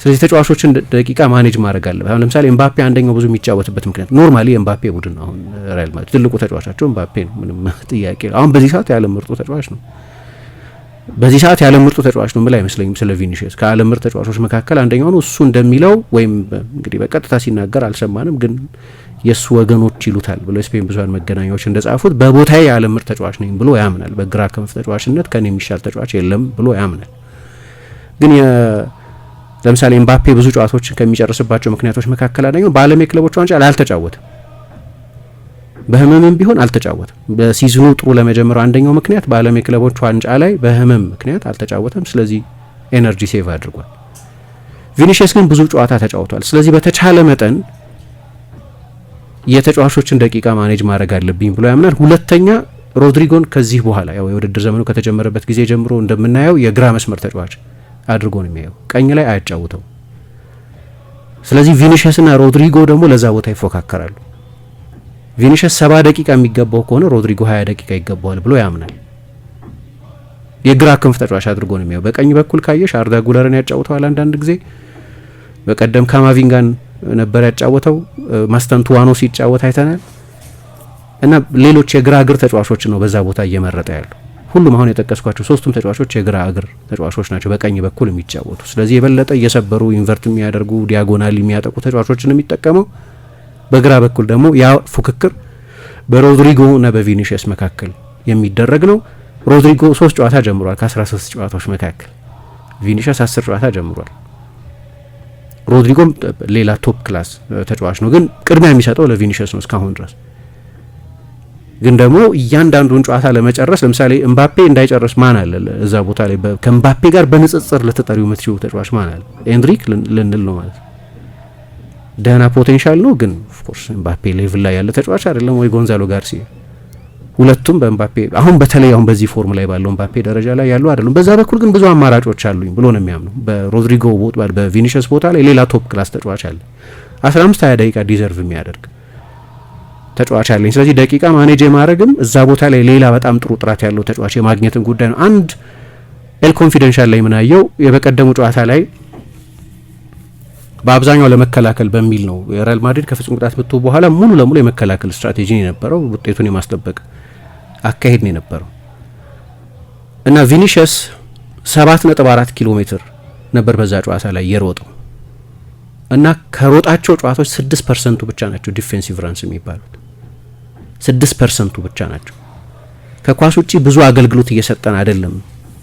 ስለዚህ ተጫዋቾችን ደቂቃ ማኔጅ ማድረግ አለ። አሁን ለምሳሌ ኤምባፔ አንደኛው ብዙ የሚጫወትበት ምክንያት ኖርማሊ ኤምባፔ ቡድን አሁን ሪያል ማድሪድ ትልቁ ተጫዋቻቸው ኤምባፔ ነው፣ ምንም ጥያቄ ነው። አሁን በዚህ ሰዓት የዓለም ምርጡ ተጫዋች ነው። በዚህ ሰዓት የዓለም ምርጡ ተጫዋች ነው ብል አይመስለኝም። ስለ ቪኒሺየስ ከዓለም ምርጥ ተጫዋቾች መካከል አንደኛው ነው። እሱ እንደሚለው ወይም እንግዲህ በቀጥታ ሲናገር አልሰማንም፣ ግን የእሱ ወገኖች ይሉታል ብሎ የስፔን ብዙኃን መገናኛዎች እንደጻፉት በቦታዬ የዓለም ምርጥ ተጫዋች ነኝ ብሎ ያምናል። በግራ ክንፍ ተጫዋችነት ከኔ የሚሻል ተጫዋች የለም ብሎ ያምናል። ግን ለምሳሌ ኤምባፔ ብዙ ጨዋታዎችን ከሚጨርስባቸው ምክንያቶች መካከል አንደኛው በዓለም የክለቦች ዋንጫ ላይ አልተጫወተም። በህመምም ቢሆን አልተጫወተም። በሲዝኑ ጥሩ ለመጀመሩ አንደኛው ምክንያት በዓለም የክለቦች ዋንጫ ላይ በህመም ምክንያት አልተጫወተም። ስለዚህ ኤነርጂ ሴቭ አድርጓል። ቪኒሺየስ ግን ብዙ ጨዋታ ተጫውቷል። ስለዚህ በተቻለ መጠን የተጫዋቾችን ደቂቃ ማኔጅ ማድረግ አለብኝ ብሎ ያምናል። ሁለተኛ ሮድሪጎን ከዚህ በኋላ ያው የውድድር ዘመኑ ከተጀመረበት ጊዜ ጀምሮ እንደምናየው የግራ መስመር ተጫዋች አድርጎ ነው የሚያየው፣ ቀኝ ላይ አያጫውተው። ስለዚህ ቪኒሺየስና ሮድሪጎ ደግሞ ለዛ ቦታ ይፎካከራሉ። ቪኒሺየስ 70 ደቂቃ የሚገባው ከሆነ ሮድሪጎ 20 ደቂቃ ይገባዋል ብሎ ያምናል። የግራ ክንፍ ተጫዋች አድርጎ ነው የሚያየው። በቀኝ በኩል ካየሽ አርዳ ጉለርን ያጫውተዋል አንዳንድ ጊዜ። በቀደም ካማቪንጋን ነበር ያጫወተው፣ ማስተንቱዋኖ ሲጫወት አይተናል። እና ሌሎች የግራ እግር ተጫዋቾች ነው በዛ ቦታ እየመረጠ ያለው። ሁሉም አሁን የጠቀስኳቸው ሶስቱም ተጫዋቾች የግራ እግር ተጫዋቾች ናቸው በቀኝ በኩል የሚጫወቱ። ስለዚህ የበለጠ እየሰበሩ ኢንቨርት የሚያደርጉ ዲያጎናል የሚያጠቁ ተጫዋቾችን የሚጠቀመው፣ በግራ በኩል ደግሞ ያ ፉክክር በሮድሪጎ እና በቪኒሺየስ መካከል የሚደረግ ነው። ሮድሪጎ 3 ጨዋታ ጀምሯል ከ13 ጨዋታዎች መካከል። ቪኒሺየስ 10 ጨዋታ ጀምሯል። ሮድሪጎም ሌላ ቶፕ ክላስ ተጫዋች ነው፣ ግን ቅድሚያ የሚሰጠው ለቪኒሺየስ ነው እስካሁን ድረስ። ግን ደግሞ እያንዳንዱን ጨዋታ ለመጨረስ ለምሳሌ ኤምባፔ እንዳይጨርስ ማን አለ እዛ ቦታ ላይ? ከኤምባፔ ጋር በንጽጽር ልትጠሪው የምትችው ተጫዋች ማን አለ? ኤንድሪክ ልንል ነው ማለት። ደህና ፖቴንሻል ነው፣ ግን ኦፍኮርስ ኤምባፔ ሌቭል ላይ ያለ ተጫዋች አይደለም። ወይ ጎንዛሎ ጋርሲያ፣ ሁለቱም በኤምባፔ አሁን በተለይ አሁን በዚህ ፎርም ላይ ባለው ኤምባፔ ደረጃ ላይ ያሉ አይደሉም። በዛ በኩል ግን ብዙ አማራጮች አሉኝ ብሎ ነው የሚያምነው። በሮድሪጎ ቦታ በቪኒሺየስ ቦታ ላይ ሌላ ቶፕ ክላስ ተጫዋች አለ፣ 15-20 ደቂቃ ዲዘርቭ የሚያደርግ ተጫዋች አለኝ። ስለዚህ ደቂቃ ማኔጅ የማድረግም እዛ ቦታ ላይ ሌላ በጣም ጥሩ ጥራት ያለው ተጫዋች የማግኘትን ጉዳይ ነው። አንድ ኤል ኮንፊደንሻል ላይ ምናየው የበቀደሙ ጨዋታ ላይ በአብዛኛው ለመከላከል በሚል ነው የሪያል ማድሪድ ከፍጹም ቅጣት ምቱ በኋላ ሙሉ ለሙሉ የመከላከል ስትራቴጂ ነው የነበረው፣ ውጤቱን የማስጠበቅ አካሄድ ነው የነበረው እና ቪኒሺየስ 7.4 ኪሎ ሜትር ነበር በዛ ጨዋታ ላይ የሮጠው እና ከሮጣቸው ጨዋታዎች 6% ብቻ ናቸው ዲፌንሲቭ ራንስ የሚባሉት፣ 6% ብቻ ናቸው። ከኳስ ውጪ ብዙ አገልግሎት እየሰጠን አይደለም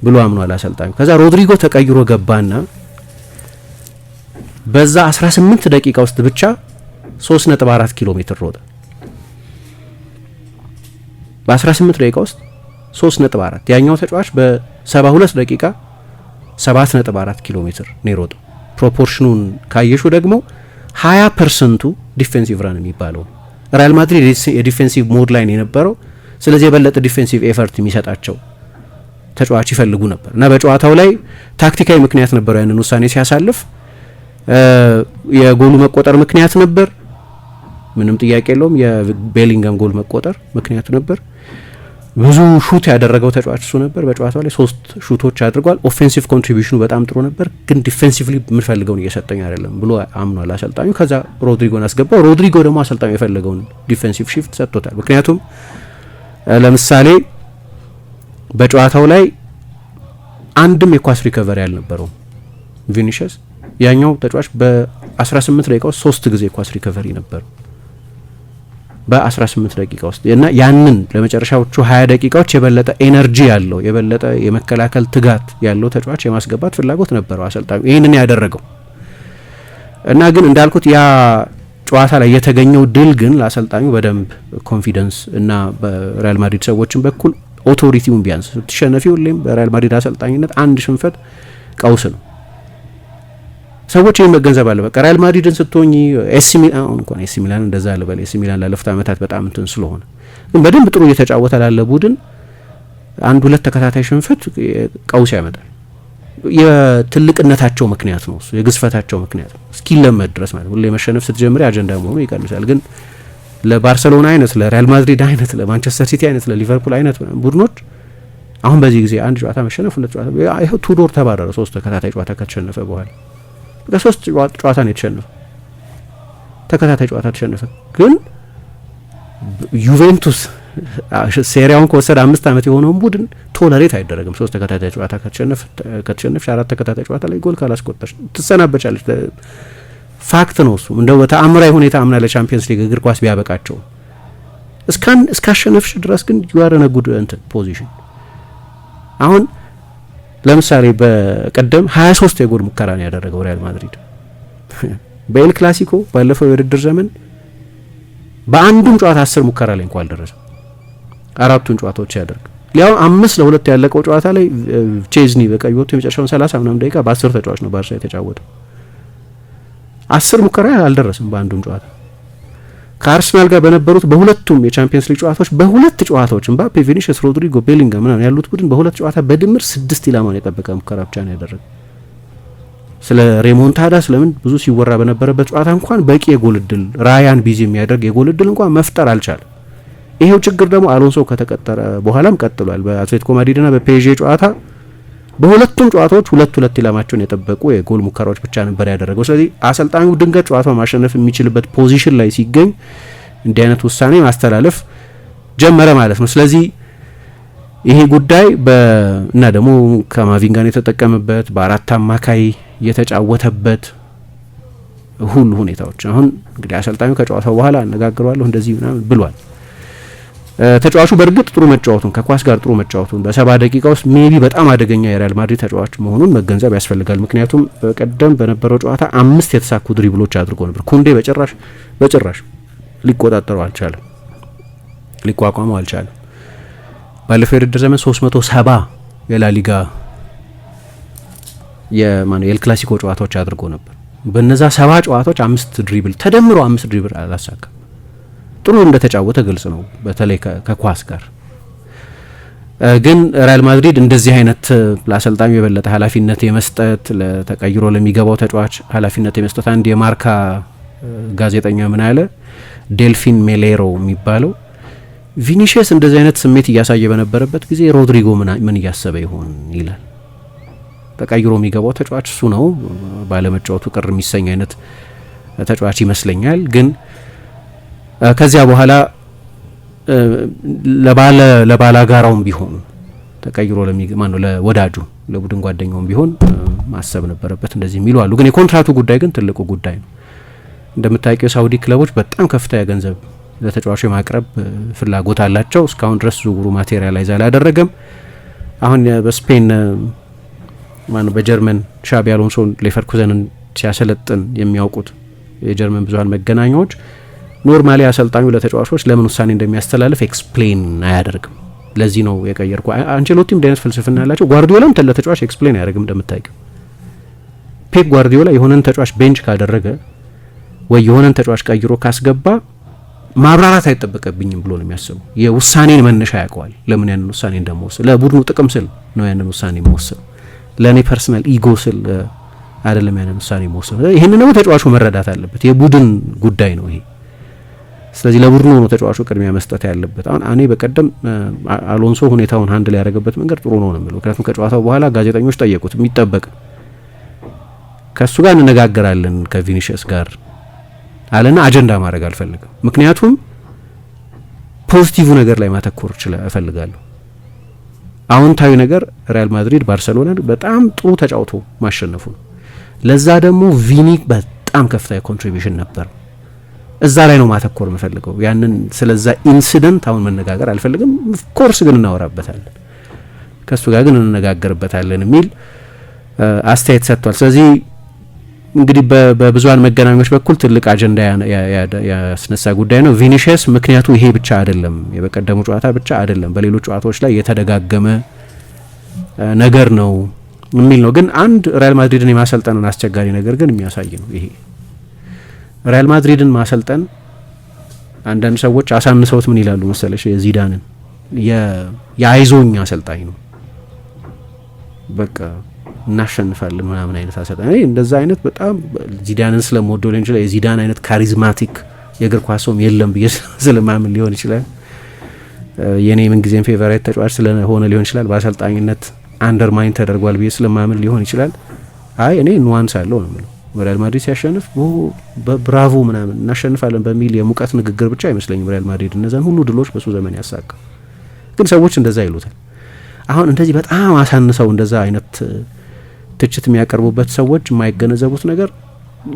ብሎ አምኗል አሰልጣኙ። ከዛ ሮድሪጎ ተቀይሮ ገባና በዛ 18 ደቂቃ ውስጥ ብቻ 3.4 ኪሎ ሜትር ሮጠ። በ18 ደቂቃ ውስጥ 3.4። ያኛው ተጫዋች በ72 ደቂቃ 7.4 ኪሎ ሜትር ነው የሮጠው። ፕሮፖርሽኑን ካየሹ ደግሞ 20% ዲፌንሲቭ ራን የሚባለው ሪያል ማድሪድ የዲፌንሲቭ ሞድ ላይ ነው የነበረው። ስለዚህ የበለጠ ዲፌንሲቭ ኤፈርት የሚሰጣቸው ተጫዋች ይፈልጉ ነበር እና በጨዋታው ላይ ታክቲካዊ ምክንያት ነበረው ያንን ውሳኔ ሲያሳልፍ። የጎሉ መቆጠር ምክንያት ነበር፣ ምንም ጥያቄ የለውም። የቤሊንገም ጎል መቆጠር ምክንያቱ ነበር። ብዙ ሹት ያደረገው ተጫዋች እሱ ነበር። በጨዋታው ላይ 3 ሹቶች አድርጓል። ኦፌንሲቭ ኮንትሪቢዩሽኑ በጣም ጥሩ ነበር፣ ግን ዲፌንሲቭሊ የምንፈልገውን እየሰጠኝ አይደለም ብሎ አምኗል አሰልጣኙ። ከዛ ሮድሪጎን አስገባው። ሮድሪጎ ደግሞ አሰልጣኙ የፈለገውን ዲፌንሲቭ ሺፍት ሰጥቶታል። ምክንያቱም ለምሳሌ በጨዋታው ላይ አንድም የኳስ ሪከቨሪ አልነበረውም ቪኒሺየስ። ያኛው ተጫዋች በ18 ደቂቃ ውስጥ 3 ጊዜ ኳስ ሪከቨሪ ነበር። በ18 ደቂቃ ውስጥ እና ያንን ለመጨረሻዎቹ 20 ደቂቃዎች የበለጠ ኤነርጂ ያለው የበለጠ የመከላከል ትጋት ያለው ተጫዋች የማስገባት ፍላጎት ነበረው አሰልጣኙ ይህንን ያደረገው እና ግን እንዳልኩት ያ ጨዋታ ላይ የተገኘው ድል ግን ለአሰልጣኙ በደንብ ኮንፊደንስ እና በሪያል ማድሪድ ሰዎችን በኩል ኦቶሪቲውን ቢያንስ ስትሸነፊ ሁሌም በሪያል ማድሪድ አሰልጣኝነት አንድ ሽንፈት ቀውስ ነው። ሰዎች ይህን መገንዘብ አለ። በቃ ሪያል ማድሪድን ስትሆኚ ኤሲ ሚላን እንኳን ኤሲ ሚላን እንደዛ አለበለ ኤሲ ሚላን ላለፉት ዓመታት በጣም እንትን ስለሆነ ግን በደንብ ጥሩ እየተጫወተ ላለ ቡድን አንድ ሁለት ተከታታይ ሽንፈት ቀውስ ያመጣል። የትልቅነታቸው ምክንያት ነው እሱ የግዝፈታቸው ምክንያት ነው እስኪለመድ ድረስ ማለት ሁሌ መሸነፍ ስትጀምሪ አጀንዳ መሆኑ ይቀንሳል። ግን ለባርሰሎና አይነት ለሪያል ማድሪድ አይነት ለማንቸስተር ሲቲ አይነት ለሊቨርፑል አይነት ቡድኖች አሁን በዚህ ጊዜ አንድ ጨዋታ መሸነፍ ሁለት ጨዋታ ይሄው ቱዶር ተባረረ። ሶስት ተከታታይ ጨዋታ ከተሸነፈ በኋላ በሶስት ጨዋታ ነው የተሸነፈ ተከታታይ ጨዋታ ተሸነፈ። ግን ዩቬንቱስ ሴሪያውን ከወሰደ 5 ዓመት የሆነውን ቡድን ቶለሬት አይደረግም። ሶስት ተከታታይ ጨዋታ ከተሸነፈ አራት ተከታታይ ጨዋታ ላይ ጎል ካላስቆጠርሽ ትሰናበቻለች። ፋክት ነው እሱ። እንደው በተአምራዊ ሁኔታ አምና ለቻምፒየንስ ሊግ እግር ኳስ ቢያበቃቸው እስካሸነፍሽ ድረስ ግን ዩአረነ ጉድ እንትን ፖዚሽን አሁን ለምሳሌ በቀደም 23 የጎል ሙከራ ነው ያደረገው ሪያል ማድሪድ በኤል ክላሲኮ ባለፈው የውድድር ዘመን በአንዱም ጨዋታ 10 ሙከራ ላይ እንኳን አልደረሰም። አራቱን ጨዋታዎች ያደርግ ያው 5-2 ያለቀው ጨዋታ ላይ ቼዝኒ በቀይ ወጥቶ የመጨረሻውን 30 ምናምን ደቂቃ በ10 ተጫዋች ነው ባርሳ የተጫወተው። 10 ሙከራ አልደረሰም በአንዱም ጨዋታ። ከአርሰናል ጋር በነበሩት በሁለቱም የቻምፒየንስ ሊግ ጨዋታዎች በሁለት ጨዋታዎች ምባፔ፣ ቪኒሺየስ፣ ሮድሪጎ፣ ቤሊንጋም ምናምን ያሉት ቡድን በሁለት ጨዋታ በድምር 6 ኢላማን የጠበቀ ሙከራ ብቻ ነው ያደረገው። ስለ ሬሞንታዳ ስለምን ብዙ ሲወራ በነበረበት ጨዋታ እንኳን በቂ የጎል እድል ራያን ቢዚ የሚያደርግ የጎል እድል እንኳን መፍጠር አልቻለም። ይሄው ችግር ደግሞ አሎንሶ ከተቀጠረ በኋላም ቀጥሏል። በአትሌቲኮ ማድሪድና በፔዤ ጨዋታ በሁለቱም ጨዋታዎች ሁለት ኢላማቸውን የጠበቁ የጎል ሙከራዎች ብቻ ነበር ያደረገው። ስለዚህ አሰልጣኙ ድንገት ጨዋታው ማሸነፍ የሚችልበት ፖዚሽን ላይ ሲገኝ እንዲህ አይነት ውሳኔ ማስተላለፍ ጀመረ ማለት ነው። ስለዚህ ይሄ ጉዳይ እና ደግሞ ከማቪንጋን የተጠቀመበት በአራት አማካይ የተጫወተበት ሁሉ ሁኔታዎች አሁን እንግዲህ አሰልጣኙ ከጨዋታው በኋላ አነጋግረዋለሁ እንደዚህ ምናምን ብሏል። ተጫዋቹ በእርግጥ ጥሩ መጫወቱን ከኳስ ጋር ጥሩ መጫወቱን በ70 ደቂቃ ውስጥ ሜቢ በጣም አደገኛ የሪያል ማድሪድ ተጫዋች መሆኑን መገንዘብ ያስፈልጋል። ምክንያቱም በቀደም በነበረው ጨዋታ 5 የተሳኩ ድሪብሎች አድርጎ ነበር። ኩንዴ በጭራሽ ሊቆጣጠረው አልቻለም፣ ሊቋቋመው አልቻለም። ባለፈው የውድድር ዘመን 370 የላሊጋ የኤል ክላሲኮ ጨዋታዎች አድርጎ ነበር። በነዛ 70 ጨዋታዎች 5 ድሪብል ተደምሮ 5 ድሪብል አላሳካም። ጥሩ እንደተጫወተ ግልጽ ነው፣ በተለይ ከኳስ ጋር። ግን ሪያል ማድሪድ እንደዚህ አይነት ለአሰልጣኙ የበለጠ ኃላፊነት የመስጠት ለተቀይሮ ለሚገባው ተጫዋች ኃላፊነት የመስጠት አንድ የማርካ ጋዜጠኛ ምን አለ፣ ዴልፊን ሜሌሮ የሚባለው ቪኒሺየስ እንደዚህ አይነት ስሜት እያሳየ በነበረበት ጊዜ ሮድሪጎ ምን እያሰበ ይሆን ይላል። ተቀይሮ የሚገባው ተጫዋች እሱ ነው፣ ባለመጫወቱ ቅር የሚሰኝ አይነት ተጫዋች ይመስለኛል። ግን ከዚያ በኋላ ለባላጋራውም ቢሆን ተቀይሮ ለወዳጁ ለቡድን ጓደኛውም ቢሆን ማሰብ ነበረበት እንደዚህ የሚሉ አሉ። ግን የኮንትራቱ ጉዳይ ግን ትልቁ ጉዳይ ነው። እንደምታውቂው የሳውዲ ክለቦች በጣም ከፍተኛ ገንዘብ ለተጫዋቹ የማቅረብ ፍላጎት አላቸው። እስካሁን ድረስ ዝውውሩ ማቴሪያላይዝ አላደረገም። አሁን በስፔን በጀርመን ሻቢ አሎንሶን ሌቨርኩዘንን ሲያሰለጥን የሚያውቁት የጀርመን ብዙሃን መገናኛዎች ኖርማሊ አሰልጣኙ ለተጫዋቾች ለምን ውሳኔ እንደሚያስተላልፍ ኤክስፕሌን አያደርግም። ለዚህ ነው የቀየርኩ። አንቸሎቲም እንደዚህ ፍልስፍና ያላቸው፣ ጓርዲዮላም ለተጫዋች ኤክስፕሌን አያደርግም። እንደምታውቂው ፔፕ ጓርዲዮላ የሆነን ተጫዋች ቤንች ካደረገ ወይ የሆነን ተጫዋች ቀይሮ ካስገባ ማብራራት አይጠበቅብኝም ብሎ ነው የሚያስበው። የውሳኔን መነሻ ያውቀዋል። ለምን ያንን ውሳኔ እንደምወስን ለቡድኑ ጥቅም ስል ነው ያንን ውሳኔ የምወስነው፣ ለእኔ ፐርሰናል ኢጎ ስል አይደለም ያንን ውሳኔ የምወስነው። ይህንን ደግሞ ተጫዋቹ መረዳት አለበት። የቡድን ጉዳይ ነው ይሄ። ስለዚህ ለቡድኑ ነው ተጫዋቹ ቅድሚያ መስጠት ያለበት። አሁን እኔ በቀደም አሎንሶ ሁኔታውን ሃንድል ያደረገበት መንገድ ጥሩ ነው የምለው። ምክንያቱም ከጨዋታው በኋላ ጋዜጠኞች ጠየቁት፣ የሚጠበቅ ከእሱ ጋር እንነጋገራለን ከቪኒሺየስ ጋር አለና አጀንዳ ማድረግ አልፈልግም። ምክንያቱም ፖዚቲቭ ነገር ላይ ማተኮር እፈልጋለሁ። አዎንታዊ ነገር ሪያል ማድሪድ ባርሰሎናን በጣም ጥሩ ተጫውቶ ማሸነፉ ነው። ለዛ ደግሞ ቪኒ በጣም ከፍተኛ ኮንትሪቢዩሽን ነበር። እዛ ላይ ነው ማተኮር የምፈልገው። ያንን ስለዛ ኢንሲደንት አሁን መነጋገር አልፈልግም። ኮርስ ግን እናወራበታለን፣ ከሱ ጋር ግን እንነጋገርበታለን የሚል አስተያየት ሰጥቷል። ስለዚህ እንግዲህ በብዙሃን መገናኛዎች በኩል ትልቅ አጀንዳ ያስነሳ ጉዳይ ነው። ቪኒሺየስ ምክንያቱ ይሄ ብቻ አይደለም፣ የበቀደሙ ጨዋታ ብቻ አይደለም፣ በሌሎች ጨዋታዎች ላይ የተደጋገመ ነገር ነው የሚል ነው። ግን አንድ ሪያል ማድሪድን የማሰልጠንን አስቸጋሪ ነገር ግን የሚያሳይ ነው። ይሄ ሪያል ማድሪድን ማሰልጠን አንዳንድ ሰዎች አሳንሰውት ምን ይላሉ መሰለሽ፣ የዚዳንን የአይዞኝ አሰልጣኝ ነው፣ በቃ እናሸንፋለን ምናምን አይነት አሰልጣኝ። እንደዛ አይነት በጣም ዚዳንን ስለምወደው ሊሆን ይችላል፣ የዚዳን አይነት ካሪዝማቲክ የእግር ኳስ ሰውም የለም ብዬ ስለማምን ሊሆን ይችላል፣ የኔ ምን ጊዜም ፌቨራይት ተጫዋች ስለሆነ ሊሆን ይችላል፣ በአሰልጣኝነት አንደርማይን ተደርጓል ብዬ ስለማምን ሊሆን ይችላል። አይ እኔ ኑዋንስ አለው ነው የምለው። ሪያል ማድሪድ ሲያሸንፍ በብራቮ ምናምን እናሸንፋለን በሚል የሙቀት ንግግር ብቻ አይመስለኝም ሪያል ማድሪድ እነዛን ሁሉ ድሎች በሱ ዘመን ያሳካ። ግን ሰዎች እንደዛ ይሉታል። አሁን እንደዚህ በጣም አሳንሰው እንደዛ አይነት ትችት የሚያቀርቡበት ሰዎች የማይገነዘቡት ነገር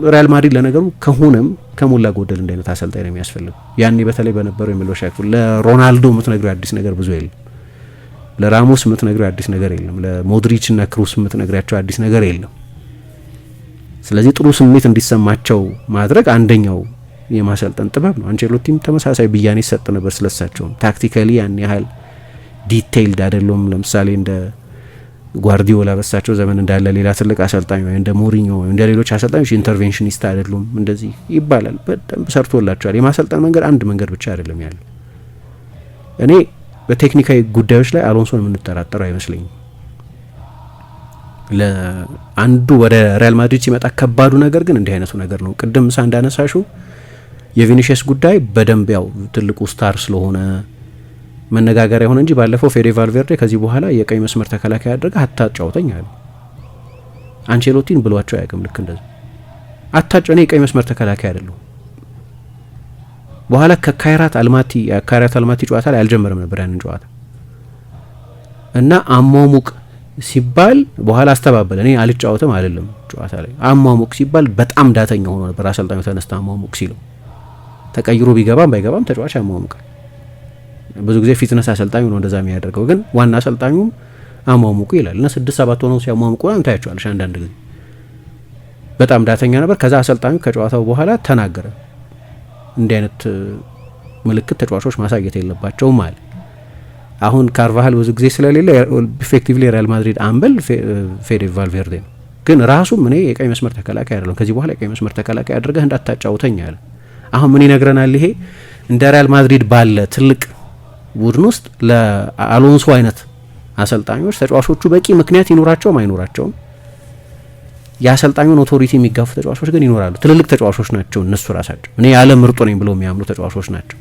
ሪያል ማድሪድ ለነገሩ ከሆነም ከሞላ ጎደል እንደ አይነት አሰልጣኝ ነው የሚያስፈልገው። ያኔ በተለይ በነበረው የመልበሻ ክፍል ለሮናልዶ የምትነግሪው አዲስ ነገር ብዙ የለም፣ ለራሞስ የምትነግሪው አዲስ ነገር የለም፣ ለሞድሪች እና ክሩስ የምትነግሪያቸው አዲስ ነገር የለም። ስለዚህ ጥሩ ስሜት እንዲሰማቸው ማድረግ አንደኛው የማሰልጠን ጥበብ ነው። አንቸሎቲም ተመሳሳይ ብያኔ ሰጥ ነበር ስለሳቸው። ታክቲካሊ ያን ያህል ዲቴይልድ አይደለም። ለምሳሌ እንደ ጓርዲዮላ በሳቸው ዘመን እንዳለ ሌላ ትልቅ አሰልጣኝ ወይ እንደ ሞሪኞ ወይ እንደ ሌሎች አሰልጣኞች ኢንተርቬንሽኒስት አይደሉም እንደዚህ ይባላል። በደንብ ሰርቶላቸዋል። የማሰልጠን መንገድ አንድ መንገድ ብቻ አይደለም ያለው። እኔ በቴክኒካዊ ጉዳዮች ላይ አሎንሶን የምንጠራጠረው አይመስለኝም። ለአንዱ ወደ ሪያል ማድሪድ ሲመጣ ከባዱ ነገር ግን እንዲህ አይነቱ ነገር ነው። ቅድም ምሳ እንዳነሳሹ የቪኒሺየስ ጉዳይ በደንብ ያው ትልቁ ስታር ስለሆነ መነጋገሪያ ሆነ እንጂ ባለፈው ፌዴ ቫልቬርዴ ከዚህ በኋላ የቀኝ መስመር ተከላካይ አድርገህ አታጫውተኝ አለ። አንቸሎቲን ብሏቸው አያውቅም። ልክ እንደዚህ እኔ የቀኝ መስመር ተከላካይ አይደለሁ። በኋላ ከካይራት አልማቲ ጨዋታ ላይ አልጀመረም ነበር ያንን ጨዋታ እና አሟሙቅ ሲባል በኋላ አስተባበለ። እኔ አልጫወትም አይደለም ጨዋታ ላይ አሟሙቅ ሲባል በጣም ዳተኛ ሆኖ ነበር አሰልጣኙ ተነስታ አሟሙቅ ሲለው። ተቀይሮ ቢገባም ባይገባም ተጫዋች አሟሙቃል። ብዙ ጊዜ ፊትነስ አሰልጣኙ ነው እንደዛ የሚያደርገው፣ ግን ዋና አሰልጣኙ አሟሙቁ ይላል እና 6-7 ሆነው ሲያሟሙቁ ነው ታያቸዋለሽ። አንዳንድ ጊዜ በጣም ዳተኛ ነበር። ከዛ አሰልጣኙ ከጨዋታው በኋላ ተናገረ፣ እንዲህ አይነት ምልክት ተጫዋቾች ማሳየት የለባቸውም አለ። አሁን ካርቫሃል ብዙ ጊዜ ስለሌለ ኢፌክቲቭሊ ሪያል ማድሪድ አምበል ፌዴ ቫልቬርዴ ነው። ግን ራሱም እኔ የቀኝ መስመር ተከላካይ አይደለም፣ ከዚህ በኋላ የቀኝ መስመር ተከላካይ አድርገህ እንዳታጫውተኝ አለ። አሁን ምን ይነግረናል? ይሄ እንደ ሪያል ማድሪድ ባለ ትልቅ ቡድን ውስጥ ለአሎንሶ አይነት አሰልጣኞች ተጫዋቾቹ በቂ ምክንያት ይኖራቸውም አይኖራቸውም የአሰልጣኙን ኦቶሪቲ የሚጋፉ ተጫዋቾች ግን ይኖራሉ። ትልልቅ ተጫዋቾች ናቸው እነሱ ራሳቸው። እኔ የዓለም ምርጡ ነኝ ብለው የሚያምኑ ተጫዋቾች ናቸው፣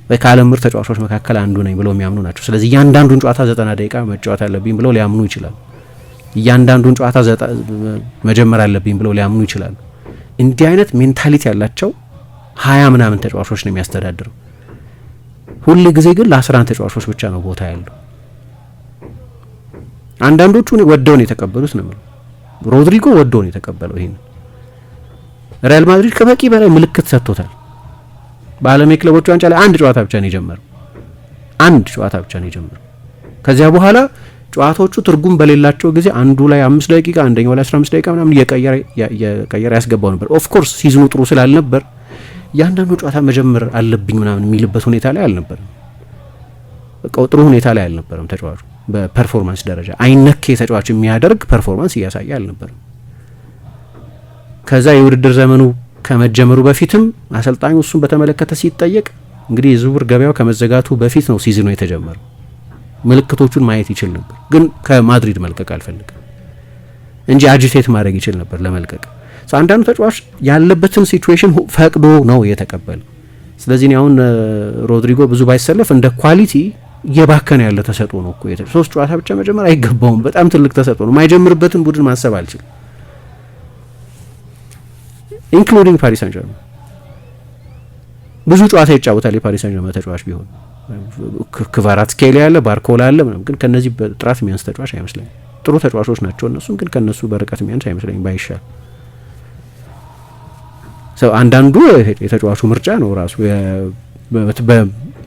ወይ ከዓለም ምርጥ ተጫዋቾች መካከል አንዱ ነኝ ብለው የሚያምኑ ናቸው። ስለዚህ እያንዳንዱን ጨዋታ 90 ደቂቃ መጫወት አለብኝ ብለው ሊያምኑ ይችላሉ። እያንዳንዱን ጨዋታ መጀመር አለብኝ ብለው ሊያምኑ ይችላሉ። እንዲህ አይነት ሜንታሊቲ ያላቸው 20 ምናምን ተጫዋቾች ነው የሚያስተዳድረው። ሁሉ ጊዜ ግን ለ11 ተጫዋቾች ብቻ ነው ቦታ ያለው። አንዳንዶቹ ወደው ነው የተቀበሉት ነው። ሮድሪጎ ወደው ነው የተቀበለው። ይሄን ሪያል ማድሪድ ከበቂ በላይ ምልክት ሰጥቶታል። በዓለም የክለቦች ዋንጫ ላይ አንድ ጨዋታ ብቻ ነው የጀመረው። ከዚያ በኋላ ጨዋታዎቹ ትርጉም በሌላቸው ጊዜ አንዱ ላይ 5 ደቂቃ አንደኛው ላይ 15 ደቂቃ ምናምን እየቀየረ ያስገባው ነበር። ኦፍ ኮርስ ሲዝኑ ጥሩ ስላልነበር ያንዳንዱ ጨዋታ መጀመር አለብኝ ምናምን የሚልበት ሁኔታ ላይ አልነበረም። በቃ ጥሩ ሁኔታ ላይ አልነበረም ተጫዋቹ። በፐርፎርማንስ ደረጃ አይነኬ ተጫዋች የሚያደርግ ፐርፎርማንስ እያሳየ አልነበረም። ከዛ የውድድር ዘመኑ ከመጀመሩ በፊትም አሰልጣኙ እሱን በተመለከተ ሲጠየቅ እንግዲህ የዝውውር ገበያው ከመዘጋቱ በፊት ነው ሲዝኑ የተጀመረው። ምልክቶቹን ማየት ይችል ነበር፣ ግን ከማድሪድ መልቀቅ አልፈልግም እንጂ አጂቴት ማድረግ ይችል ነበር ለመልቀቅ። አንዳንዱ ተጫዋች ያለበትን ሲቹዌሽን ፈቅዶ ነው የተቀበለ። ስለዚህ አሁን ሮድሪጎ ብዙ ባይሰለፍ እንደ ኳሊቲ እየባከነ ያለ ተሰጥኦ ነው እኮ። 3 ጨዋታ ብቻ መጀመር አይገባውም። በጣም ትልቅ ተሰጥኦ ነው። ማይጀምርበትን ቡድን ማሰብ አልችልም። ኢንክሉዲንግ ፓሪስ ሳን ጀርመን ብዙ ጨዋታ ይጫወታል የፓሪስ ሳን ጀርመን ተጫዋች ቢሆን። ክቫራትስኬሊያ ያለ ባርኮላ አለ ምናምን፣ ግን ከነዚህ በጥራት የሚያንስ ተጫዋች አይመስለኝም። ጥሩ ተጫዋቾች ናቸው እነሱም፣ ግን ከነሱ በርቀት የሚያንስ አይመስለኝም ባይሻል። አንዳንዱ የተጫዋቹ ምርጫ ነው ራሱ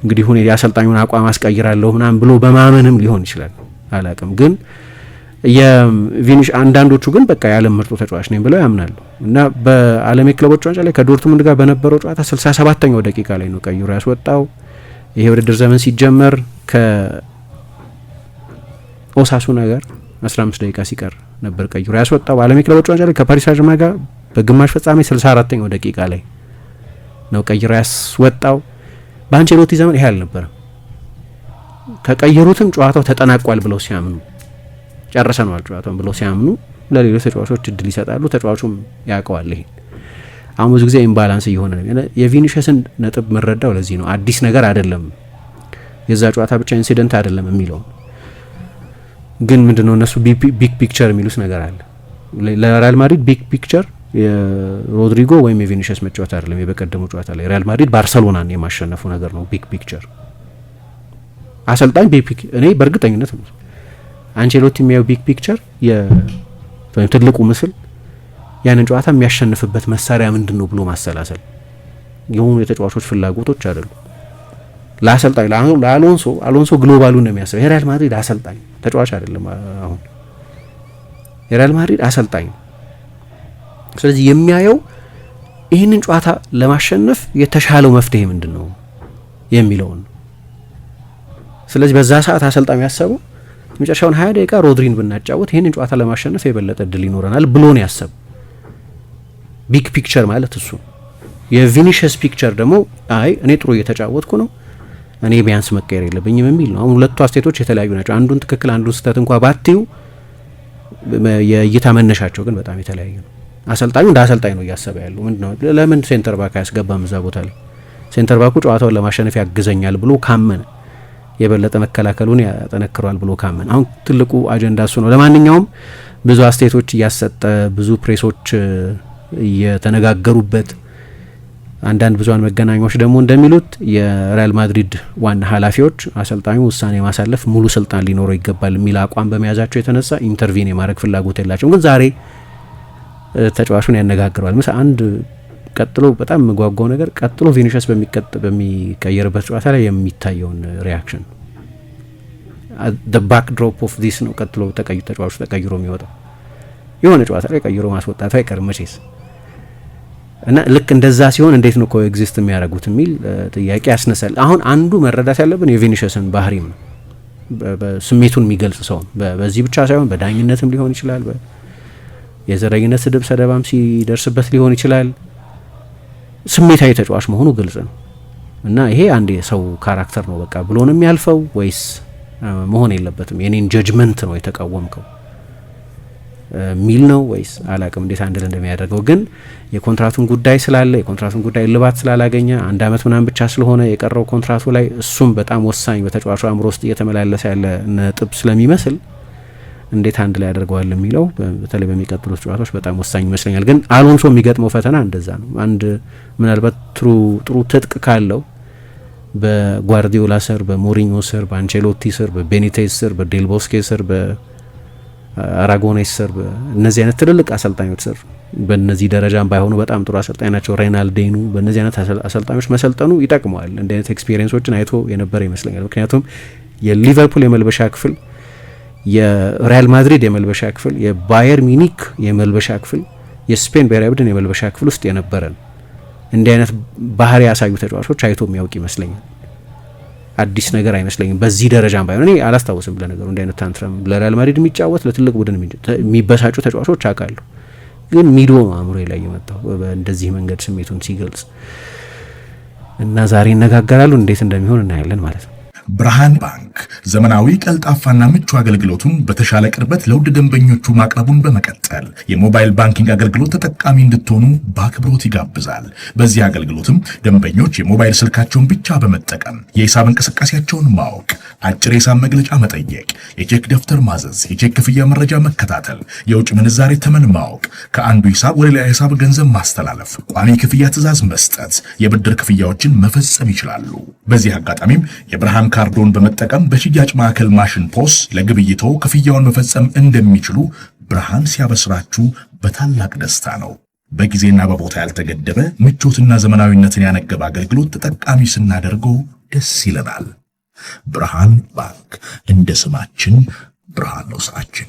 እንግዲህ ሁኔ የአሰልጣኙን አቋም አስቀይራለሁ ምናምን ብሎ በማመንም ሊሆን ይችላል አላቅም። ግን የቪኒሽ አንዳንዶቹ ግን በቃ የዓለም ምርጡ ተጫዋች ነኝ ብለው ያምናሉ እና በዓለም የክለቦች ዋንጫ ላይ ከዶርትሙንድ ጋር በነበረው ጨዋታ 67ኛው ደቂቃ ላይ ነው ቀይሮ ያስወጣው። ይሄ ውድድር ዘመን ሲጀመር ከኦሳሱና ጋር 15 ደቂቃ ሲቀር ነበር ቀይሮ ያስወጣው። በዓለም የክለቦች ዋንጫ ላይ ከፓሪስ ሳን-ዠርማን ጋር በግማሽ ፍጻሜ 64ኛው ደቂቃ ላይ ነው ቀይሮ ያስወጣው። በአንቸሎቲ ዘመን ይሄ አልነበረም። ከቀየሩትም ጨዋታው ተጠናቋል ብለው ሲያምኑ ጨርሰናል ጨዋታውን ብለው ሲያምኑ ለሌሎች ተጫዋቾች እድል ይሰጣሉ። ተጫዋቹም ያውቀዋል ይሄ። አሁን ብዙ ጊዜ ኢምባላንስ እየሆነ ነው። የቪኒሽስን ነጥብ መረዳው ለዚህ ነው። አዲስ ነገር አይደለም፣ የዛ ጨዋታ ብቻ ኢንሲደንት አይደለም የሚለው ግን ምንድነው እነሱ ቢግ ፒክቸር የሚሉት ነገር አለ። ለሪያል ማድሪድ ቢግ ፒክቸር የሮድሪጎ ወይም የቪኒሽስ መጫወት አይደለም። የበቀደሙ ጨዋታ ላይ ሪያል ማድሪድ ባርሰሎናን የማሸነፉ ነገር ነው ቢግ ፒክቸር። አሰልጣኝ እኔ በእርግጠኝነት ነው አንቸሎቲ የሚያየው ቢግ ፒክቸር ትልቁ ምስል ያንን ጨዋታ የሚያሸንፍበት መሳሪያ ምንድን ነው ብሎ ማሰላሰል የሆኑ የተጫዋቾች ፍላጎቶች አይደሉም። ለአሰልጣኝ ለአሎንሶ ግሎባሉን ነው የሚያስበው። የሪያል ማድሪድ አሰልጣኝ ተጫዋች አይደለም። አሁን የሪያል ማድሪድ አሰልጣኝ። ስለዚህ የሚያየው ይህንን ጨዋታ ለማሸነፍ የተሻለው መፍትሄ ምንድን ነው የሚለውን። ስለዚህ በዛ ሰዓት አሰልጣኝ ያሰበው የመጨረሻውን 20 ደቂቃ ሮድሪን ብናጫወት ይህንን ጨዋታ ለማሸነፍ የበለጠ እድል ይኖረናል ብሎ ነው ያሰበው። ቢግ ፒክቸር ማለት እሱ። የቪኒሽስ ፒክቸር ደግሞ እኔ ጥሩ እየተጫወትኩ ነው፣ እኔ ቢያንስ መቀየር የለብኝም የሚል ነው። አሁን ሁለቱ አስተያየቶች የተለያዩ ናቸው። አንዱን ትክክል አንዱን ስህተት እንኳ ባትዩ የእይታ መነሻቸው ግን በጣም የተለያዩ ነው። አሰልጣኙ እንደ አሰልጣኝ ነው እያሰበ ያለው ምንድነው፣ ለምን ሴንተር ባክ አያስገባም እዛ ቦታ ላይ? ሴንተር ባኩ ጨዋታውን ለማሸነፍ ያግዘኛል ብሎ ካመነ፣ የበለጠ መከላከሉን ያጠነክረዋል ብሎ ካመነ፣ አሁን ትልቁ አጀንዳ እሱ ነው። ለማንኛውም ብዙ አስተያየቶች እያሰጠ ብዙ ፕሬሶች እየተነጋገሩበት፣ አንዳንድ ብዙሃን መገናኛዎች ደግሞ እንደሚሉት የሪያል ማድሪድ ዋና ኃላፊዎች አሰልጣኙ ውሳኔ ማሳለፍ ሙሉ ስልጣን ሊኖረው ይገባል የሚል አቋም በመያዛቸው የተነሳ ኢንተርቪን የማድረግ ፍላጎት የላቸውም። ግን ዛሬ ተጫዋቹን ያነጋግረዋል። አንድ ቀጥሎ በጣም የምጓጓው ነገር ቀጥሎ ቪኒሽስ በሚቀየርበት ጨዋታ ላይ የሚታየውን ሪያክሽን ባክ ድሮፕ ኦፍ ዲስ ነው። ቀጥሎ ተጫዋቹ ተቀይሮ የሚወጣው የሆነ ጨዋታ ላይ ቀይሮ ማስወጣቱ አይቀርም መቼስ እና ልክ እንደዛ ሲሆን እንዴት ነው ኮኤግዚስት የሚያደርጉት የሚል ጥያቄ ያስነሳል። አሁን አንዱ መረዳት ያለብን የቪኒሽስን ባህሪም ነው። ስሜቱን የሚገልጽ ሰው በዚህ ብቻ ሳይሆን በዳኝነትም ሊሆን ይችላል፣ የዘረኝነት ስድብ ሰደባም ሲደርስበት ሊሆን ይችላል። ስሜታዊ ተጫዋች መሆኑ ግልጽ ነው እና ይሄ አንድ የሰው ካራክተር ነው በቃ ብሎ ነው የሚያልፈው ወይስ መሆን የለበትም የኔን ጀጅመንት ነው የተቃወምከው ሚል ነው ወይስ አላቅም እንዴት አንድል እንደሚያደርገው። ግን የኮንትራቱን ጉዳይ ስላለ የኮንትራቱን ጉዳይ እልባት ስላላገኘ 1 ዓመት ምናምን ብቻ ስለሆነ የቀረው ኮንትራቱ ላይ እሱም በጣም ወሳኝ በተጫዋቹ አእምሮ ውስጥ እየተመላለሰ ያለ ነጥብ ስለሚመስል እንዴት አንድ ላይ ያደርገዋል የሚለው በተለይ በሚቀጥሉት ጨዋታዎች በጣም ወሳኝ ይመስለኛል። ግን አሎንሶ የሚገጥመው ፈተና እንደዛ ነው። አንድ ምናልባት ጥሩ ትጥቅ ካለው በጓርዲዮላ ስር፣ በሞሪኞ ስር፣ በአንቸሎቲ ስር፣ በቤኒቴዝ ስር፣ በዴልቦስኬ ስር፣ በአራጎኔስ ስር፣ እነዚህ አይነት ትልልቅ አሰልጣኞች ስር በእነዚህ ደረጃም ባይሆኑ በጣም ጥሩ አሰልጣኝ ናቸው። ሬናልዴኑ በእነዚህ አይነት አሰልጣኞች መሰልጠኑ ይጠቅመዋል። እንዲህ አይነት ኤክስፒሪየንሶችን አይቶ የነበረ ይመስለኛል። ምክንያቱም የሊቨርፑል የመልበሻ ክፍል፣ የሪያል ማድሪድ የመልበሻ ክፍል፣ የባየር ሚኒክ የመልበሻ ክፍል፣ የስፔን ብሔራዊ ቡድን የመልበሻ ክፍል ውስጥ የነበረ ነው። እንዲህ አይነት ባህሪ ያሳዩ ተጫዋቾች አይቶ የሚያውቅ ይመስለኛል። አዲስ ነገር አይመስለኝም። በዚህ ደረጃም ባይሆን እኔ አላስታውስም። ለነገሩ እንዲህ አይነት ታንትረም ለሪያል ማድሪድ የሚጫወት ለትልቅ ቡድን የሚበሳጩ ተጫዋቾች አውቃለሁ። ግን ሚዶ ነው አእምሮ ላይ የመጣው በእንደዚህ መንገድ ስሜቱን ሲገልጽ እና ዛሬ ይነጋገራሉ። እንዴት እንደሚሆን እናያለን ማለት ነው። ብርሃን ባንክ ዘመናዊ ቀልጣፋና ምቹ አገልግሎቱን በተሻለ ቅርበት ለውድ ደንበኞቹ ማቅረቡን በመቀጠል የሞባይል ባንኪንግ አገልግሎት ተጠቃሚ እንድትሆኑ በአክብሮት ይጋብዛል። በዚህ አገልግሎትም ደንበኞች የሞባይል ስልካቸውን ብቻ በመጠቀም የሂሳብ እንቅስቃሴያቸውን ማወቅ፣ አጭር የሂሳብ መግለጫ መጠየቅ፣ የቼክ ደብተር ማዘዝ፣ የቼክ ክፍያ መረጃ መከታተል፣ የውጭ ምንዛሬ ተመን ማወቅ፣ ከአንዱ ሂሳብ ወደ ሌላ ሂሳብ ገንዘብ ማስተላለፍ፣ ቋሚ ክፍያ ትዕዛዝ መስጠት፣ የብድር ክፍያዎችን መፈጸም ይችላሉ። በዚህ አጋጣሚም የብርሃን ካርዶን በመጠቀም በሽያጭ ማዕከል ማሽን ፖስ ለግብይቶ ክፍያውን መፈጸም እንደሚችሉ ብርሃን ሲያበስራችሁ በታላቅ ደስታ ነው። በጊዜና በቦታ ያልተገደበ ምቾትና ዘመናዊነትን ያነገበ አገልግሎት ተጠቃሚ ስናደርገው ደስ ይለናል። ብርሃን ባንክ፣ እንደ ስማችን ብርሃን ነው ስራችን።